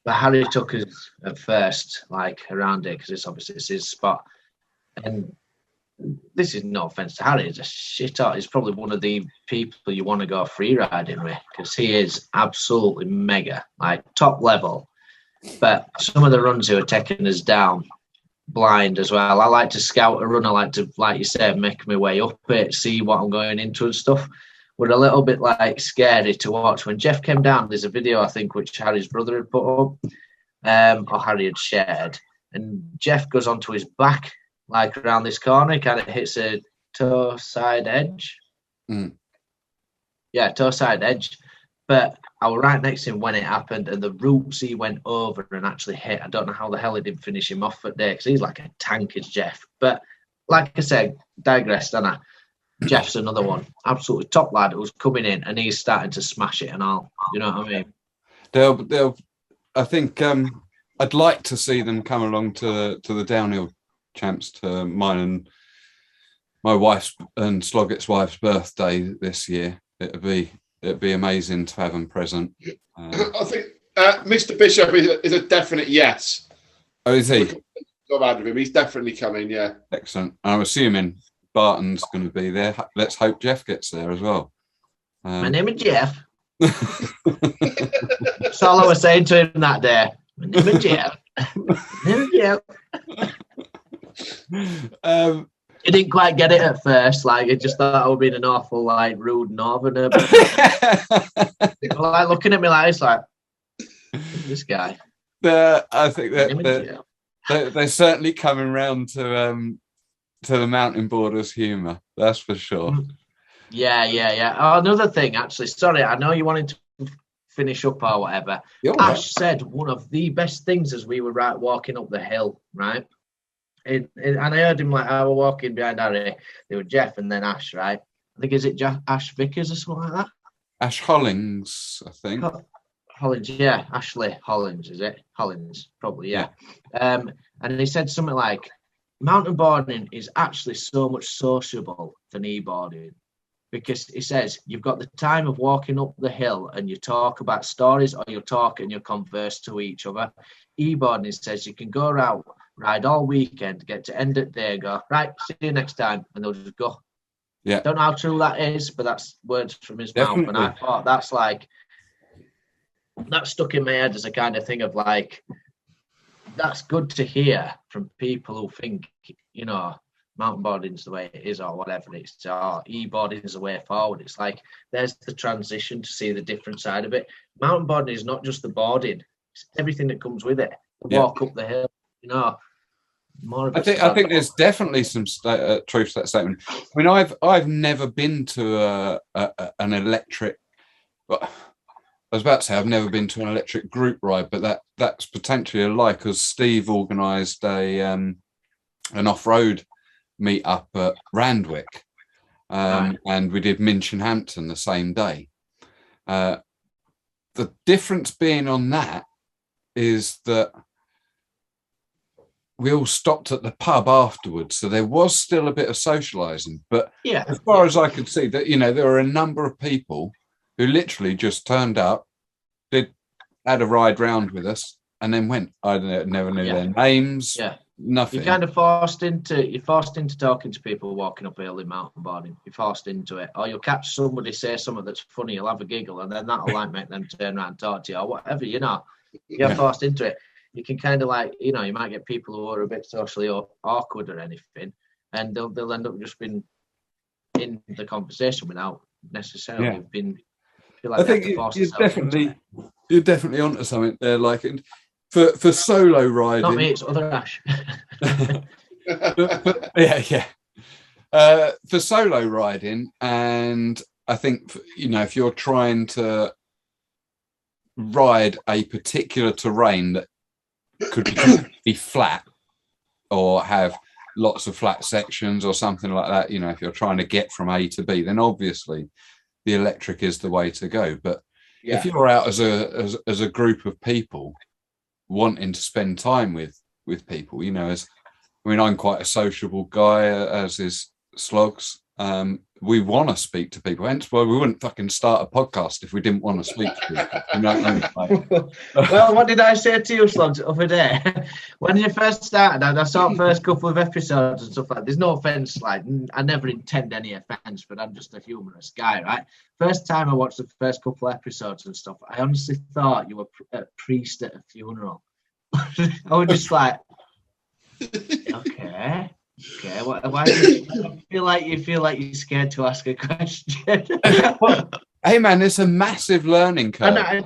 But Harry took us at first, like around it, because it's his spot. And this is no offense to Harry, he's a shit out. He's probably one of the people you want to go free riding with, because he is absolutely mega, like top level. But some of the runs who are taking us down blind as well. I like to scout a run. I like to, like you said, make my way up it, see what I'm going into and stuff. Were a little bit like scary to watch. When Jeff came down, there's a video I think which Harry's brother had put up, or Harry had shared, and Jeff goes onto his back like around this corner, kind of hits a toe side edge. Yeah, toe side edge. But I was right next to him when it happened, and the roots he went over and actually hit. I don't know how the hell he didn't finish him off that day, because he's like a tank as Jeff. But like I said, digressed, don't I? Jeff's another one, absolutely top lad who's coming in, and he's starting to smash it and all. You know what I mean? They'll. I think I'd like to see them come along to the downhill champs, to mine and my wife's and Sloggett's wife's birthday this year. It'd be amazing to have them present. I think Mr. Bishop is a definite yes. Oh, is he? Got out of him. He's definitely coming. Yeah. Excellent. I'm assuming Barton's going to be there. Let's hope Jeff gets there as well. My name is Jeff. That's all I was saying to him that day. My name is Jeff. He didn't quite get it at first. Like, he just thought I was being an awful, like, rude northerner. People like looking at me like, it's like, this guy. I think that they're certainly coming round to the Mountainboarders humour, that's for sure. Yeah. Oh, another thing, actually, sorry, I know you wanted to finish up or whatever. Ash said one of the best things as we were walking up the hill, right? And I heard him like I was walking behind Harry. They were Jeff and then Ash, right? I think is it Ash Vickers or something like that? Ash Hollings, I think. Hollins, yeah. Ashley Hollins, is it? Hollins, probably, yeah. And he said something like, mountain boarding is actually so much sociable than e-boarding, because it says you've got the time of walking up the hill and you talk about stories, or you talk and you converse to each other. E-boarding says you can go out, ride all weekend, get to end of the day, go, right, see you next time, and they'll just go. Yeah. Don't know how true that is, but that's words from his Definitely. mouth. And I thought that stuck in my head as a kind of thing of like, that's good to hear from people who think, you know, mountain boarding's the way it is, or whatever it's, or e-boarding is the way forward. It's like, there's the transition to see the different side of it. Mountain boarding is not just the boarding, it's everything that comes with it. The walk up the hill, you know. More of I think there's definitely some truth to that statement. I mean, I've never been to an electric. Well, I was about to say I've never been to an electric group ride, but that's potentially a lie, because Steve organised an off-road meet up at Randwick, and we did Minchinhampton the same day. The difference being on that is that we all stopped at the pub afterwards, so there was still a bit of socialising. But as far as I could see, that, you know, there were a number of people who literally just turned up, had a ride round with us, and then went. I never knew their names. Yeah, nothing. You're kind of forced into talking to people walking up hill in mountain boarding. You're forced into it, or you'll catch somebody say something that's funny. You'll have a giggle, and then that'll like make them turn around and talk to you, or whatever. You know, you're forced into it. You can kind of like, you know, you might get people who are a bit socially awkward or anything, and they'll end up just being in the conversation without necessarily being. Like I think you're definitely onto something there. Like for solo riding, not me, it's other Ash. For solo riding, and I think, you know, if you're trying to ride a particular terrain that could be flat or have lots of flat sections or something like that, you know, if you're trying to get from A to B, then obviously the electric is the way to go. But if you're out as a group of people wanting to spend time with people, you know, I'm quite a sociable guy, as is Sloggs. We want to speak to people. Hence why we wouldn't fucking start a podcast if we didn't want to speak to people. You know, well, what did I say to you, Sloggs, the other day? When you first started, I saw the first couple of episodes and stuff like that. There's no offence, like, I never intend any offence, but I'm just a humorous guy, right? First time I watched the first couple of episodes and stuff, I honestly thought you were a priest at a funeral. I was just like, okay. Okay, why do you feel like you're scared to ask a question? Hey man, it's a massive learning curve.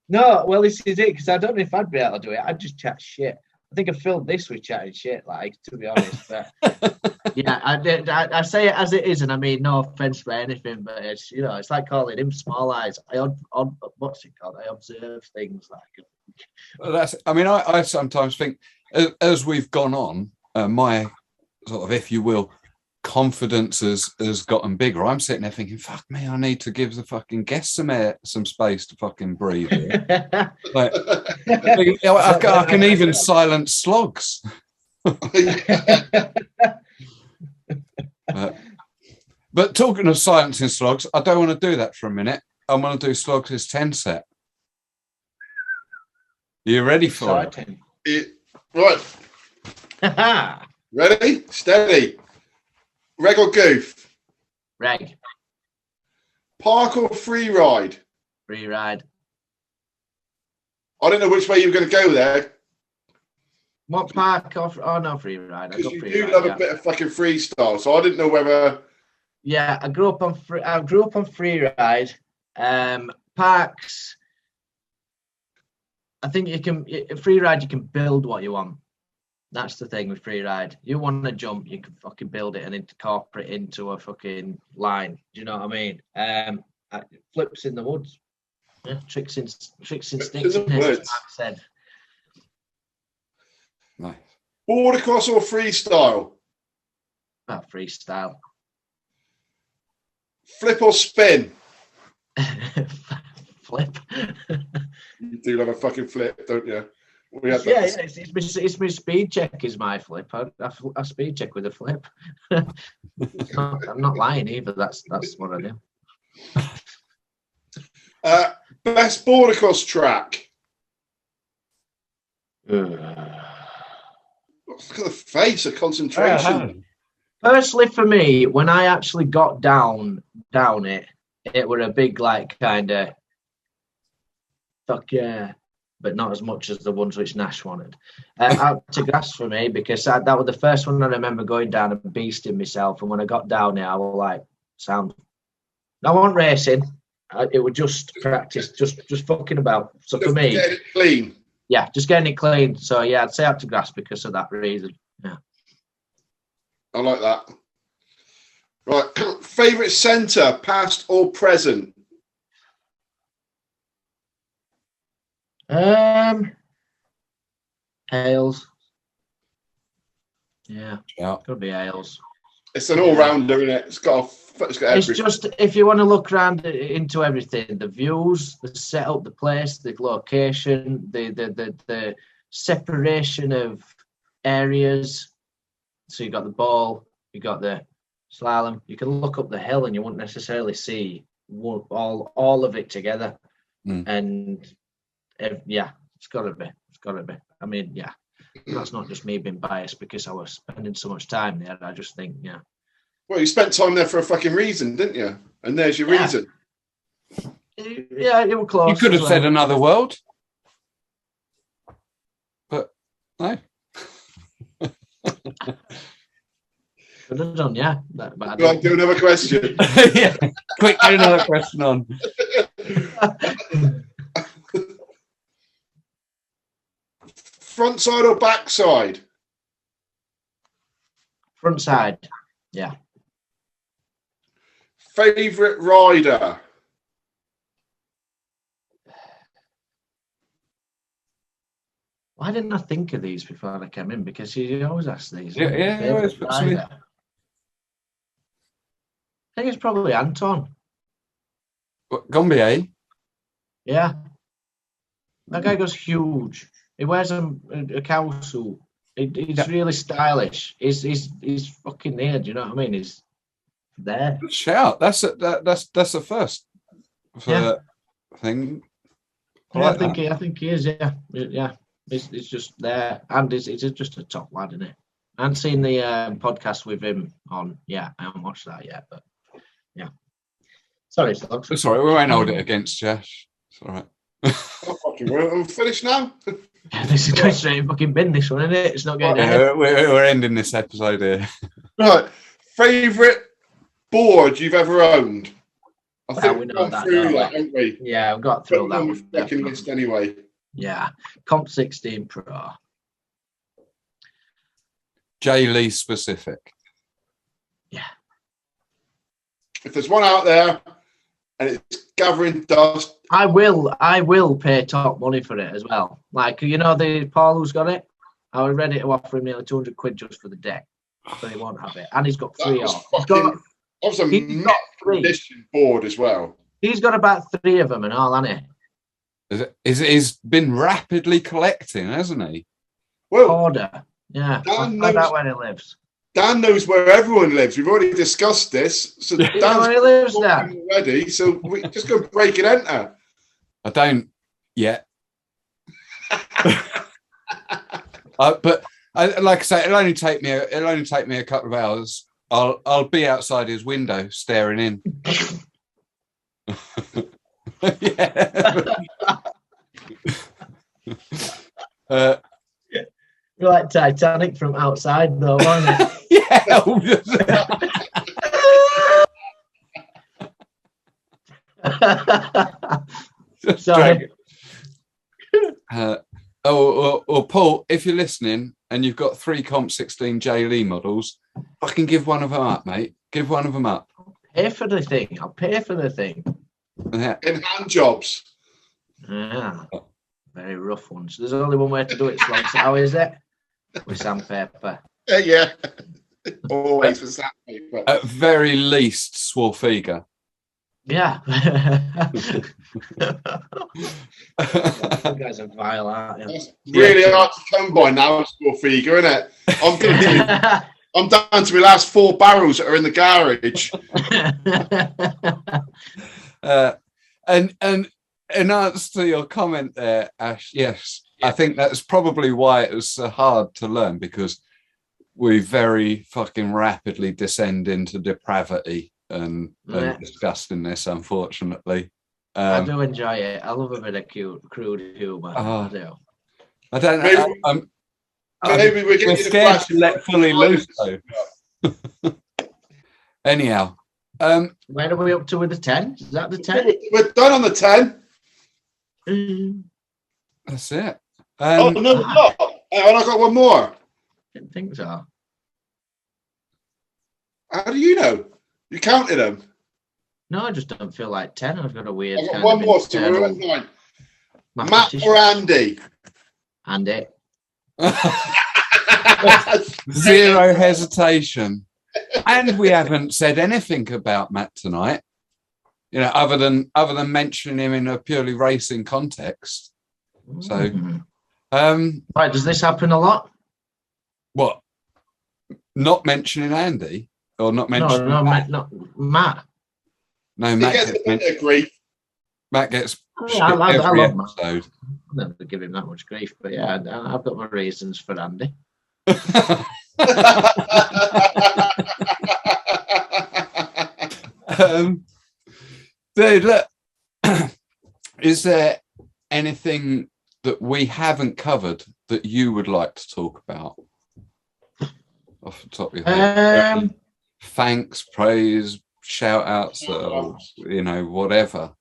No, well, this is it, because I don't know if I'd be able to do it. I'd just chat shit. I think I filmed this with chatting shit, like, to be honest. But yeah, I say it as it is, and I mean no offense for anything, but it's, you know, it's like calling him Small Eyes. What's it called? I observe things like. Well, I sometimes think as we've gone on, my sort of, if you will, confidence has gotten bigger. I'm sitting there thinking, fuck me, I need to give the fucking guests some space to fucking breathe. Like, I can even silence Sloggs. But talking of silencing Sloggs, I don't want to do that for a minute. I want to do Sloggs' 10 set. Are you ready for it? Right. Ready? Steady. Reg or goof? Reg. Park or free ride? Free ride. I don't know which way you were going to go there. What park? Oh, no, free ride. Because you do love a bit of fucking freestyle, so I didn't know whether. Yeah, I grew up on free ride. Parks. I think free ride. You can build what you want. That's the thing with free ride. You want to jump, you can fucking build it and incorporate it into a fucking line. Do you know what I mean? Flips in the woods. Yeah, tricks in sticks. Like I said. Nice. Border cross or freestyle? Freestyle. Flip or spin? Flip. You do love a fucking flip, don't you? It's my speed check is my flip. I speed check with a flip. I'm not lying either. That's what I do. Best board across track. Look at the face of concentration. Personally, for me, when I actually got down it were a big like kind of fuck yeah, but not as much as the ones which Nash wanted. Out to grass for me because that was the first one I remember going down and beasting myself. And when I got down there, I was like, "Sound." I wasn't racing. It was just practice, just fucking about. So for me, getting it clean. Yeah, just getting it clean. So yeah, I'd say out to grass because of that reason. Yeah, I like that. Right, favourite centre, past or present? Hales. Yeah, could be Hales. It's an all-rounder, isn't it? It's got everything. It's just, if you want to look around into everything, the views, the setup, the place, the location, the separation of areas. So you got the ball, you got the slalom. You can look up the hill and you wouldn't necessarily see all of it together. And it's got to be. I mean, yeah, that's not just me being biased because I was spending so much time there. I just think, yeah. Well, you spent time there for a fucking reason, didn't you? And there's your reason. Yeah, you were close. You could have said another world. But, no. Could have done, yeah. Right, do another question. Yeah, quick, do another question on. Front side or back side? Front side, yeah. Favourite rider? Why didn't I think of these before I came in? Because you always ask these. Yeah, you always put some in. I think it's probably Anton. What, Gombier? Yeah. That guy goes huge. He wears a cow suit. He's really stylish. He's fucking there. Do you know what I mean? He's there. Good shout. That's the first thing. I think he is. Yeah. He's just there, and he's just a top lad, isn't it? I haven't seen the podcast with him on. Yeah, I haven't watched that yet, but yeah. Sorry, Sloggs. It's all right. We won't hold it against Josh. It's all right. I'm finished now. This is going straight in fucking bin, this one, isn't it? It's not getting ahead. We're ending this episode here. Right. Favourite board you've ever owned? I think we know that, haven't we? Yeah, I've got through that one. Second list anyway. Yeah. Comp 16 Pro. J. Lee specific. Yeah. If there's one out there and it's gathering dust, I will pay top money for it as well. Like, you know, the Paul who's got it? I was ready to offer him nearly 200 quid just for the deck, but he won't have it. And he's got three on. That was a mission board as well. He's got about 3 of them and all, hasn't he? He's been rapidly collecting, hasn't he? Well, Order. Yeah. Find out where he lives. Dan knows where everyone lives. We've already discussed this. So Dan's where he lives, Dan. Already, so we just go break and enter. I don't yet. But like I say, it'll only take me a couple of hours. I'll be outside his window staring in. Yeah. You're like Titanic from outside, though, aren't you? Yeah. Sorry. Paul, if you're listening and you've got 3 Comp 16 J. Lee models, I can give one of them up, mate. Give one of them up. I'll pay for the thing. Yeah. In hand jobs. Yeah. Very rough ones. There's only one way to do it, Sloggs. How is it? With sandpaper. Yeah. Always with sandpaper. At very least, Swarfiga. Yeah. You guys are vile, aren't you? It's really hard to come by now, score figure, isn't it? I'm down to my last 4 barrels that are in the garage. And in answer to your comment there, Ash, yes, I think that's probably why it was so hard to learn, because we very fucking rapidly descend into depravity and disgustingness, unfortunately. I do enjoy it. I love a bit of crude humour. I do. I don't know. Maybe we're scared to let fully loose, though. Anyhow. Where are we up to with the 10? Is that the 10? We're done on the 10. That's it. No, we're not. And I got one more. I didn't think so. How do you know? You counted them. No, I just don't feel like 10. I've got a weird. I've got one more, so we're at 9. Matt or Andy? Andy. Zero hesitation. And we haven't said anything about Matt tonight, you know, other than mentioning him in a purely racing context. So, right, does this happen a lot? What? Not mentioning Andy or not mentioning Matt? No, Matt gets a bit of grief. Matt gets I love episode. Matt. I'll never give him that much grief, but yeah, I've got my reasons for Andy. Dude, look, is there anything that we haven't covered that you would like to talk about off the top of your head? Thanks, praise, shout outs, you know, whatever.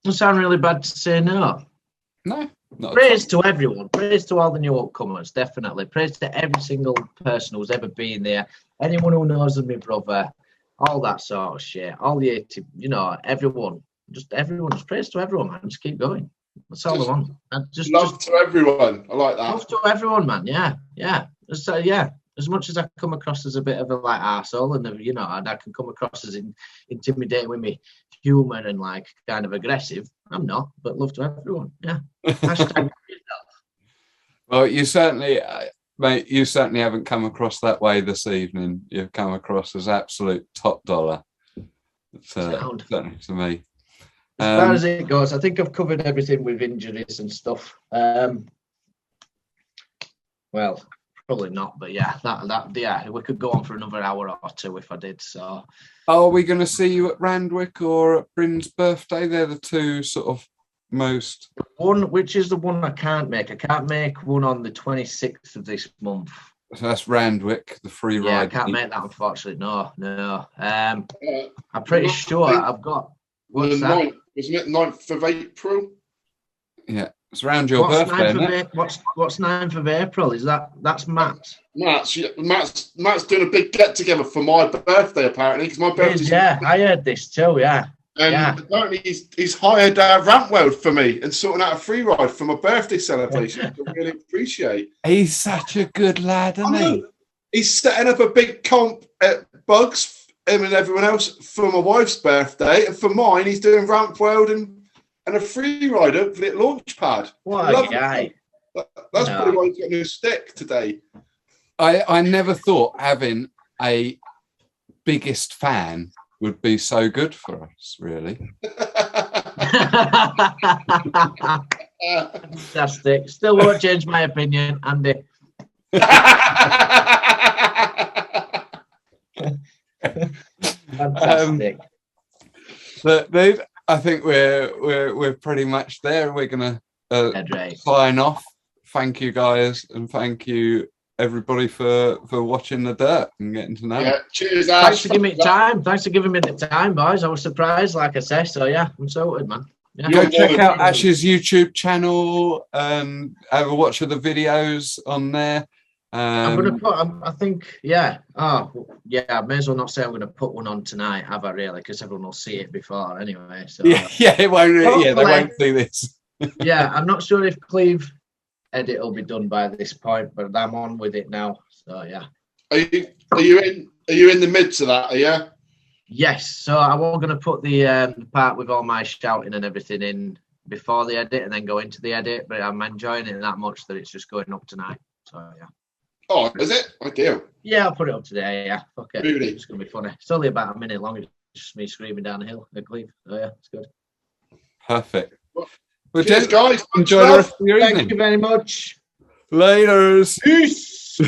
Doesn't sound really bad to say no. No. Not Praise to everyone. Praise to all the new upcomers, definitely. Praise to every single person who's ever been there. Anyone who knows of my brother, all that sort of shit. All the, you know, everyone. Just everyone. Just praise to everyone, man. Just keep going. That's all I want. And Love to everyone. I like that. Love to everyone, man. Yeah. So, yeah. As much as I come across as a bit of a like arsehole and you know, and I can come across as intimidating with me humour and like kind of aggressive, I'm not. But love to everyone. Yeah. Hashtag well, you certainly, mate. You certainly haven't come across that way this evening. You've come across as absolute top dollar. Certainly to me. As far as it goes, I think I've covered everything with injuries and stuff. Well, probably not, but yeah, that we could go on for another hour or two if I did. So, are we going to see you at Randwick or at Brind's birthday? They're the two sort of most. One, which is the one I can't make. I can't make one on the 26th of this month. So that's Randwick, the free ride. Yeah, I can't make that, unfortunately. No. I'm pretty sure I've got. What's that? 9th, isn't it? 9th of April. Yeah, it's around your birthday, isn't it? What's 9th of April? That's Matt? Matt's doing a big get together for my birthday apparently, because my birthday. Yeah, I heard this too. Yeah. And apparently he's hired Rampweld for me and sorting out a free ride for my birthday celebration, which I really appreciate. He's such a good lad, isn't he? He's setting up a big comp at Bugs, him and everyone else, for my wife's birthday, and for mine he's doing Rampweld and a free ride up for the launch pad. What a guy. That's probably why he's got a new stick today. I never thought having a biggest fan would be so good for us, really. Fantastic. Still won't change my opinion, Andy. Fantastic. But Dave, I think we're pretty much there. We're gonna sign off. Thank you guys, and thank you everybody for watching the Dirt and getting to know. Yeah, cheers, Ash. Thanks for giving me time. Thanks for giving me the time, boys. I was surprised, like I said. So yeah, I'm sorted, man. Yeah. Go check out Ash's YouTube channel and have a watch of the videos on there. I'm gonna put. I think, yeah. Oh, yeah. I may as well not say I'm gonna put one on tonight, have I? Really? Because everyone will see it before anyway. So yeah, it won't. Yeah, they won't see this. Yeah, I'm not sure if Cleve edit will be done by this point, but I'm on with it now. So yeah. Are you in the midst of that? Are you? Yes, so I was going to put the part with all my shouting and everything in before the edit and then go into the edit, but I'm enjoying it that much that it's just going up tonight. So, yeah. Oh, is it? Ideal. Yeah, I'll put it up today, yeah. Fuck it. Really? It's going to be funny. It's only about a minute long. It's just me screaming down the hill at Cleve. So, yeah, it's good. Perfect. Well, cheers, guys. Enjoy the rest of your evening. Thank you very much. Laters. Peace.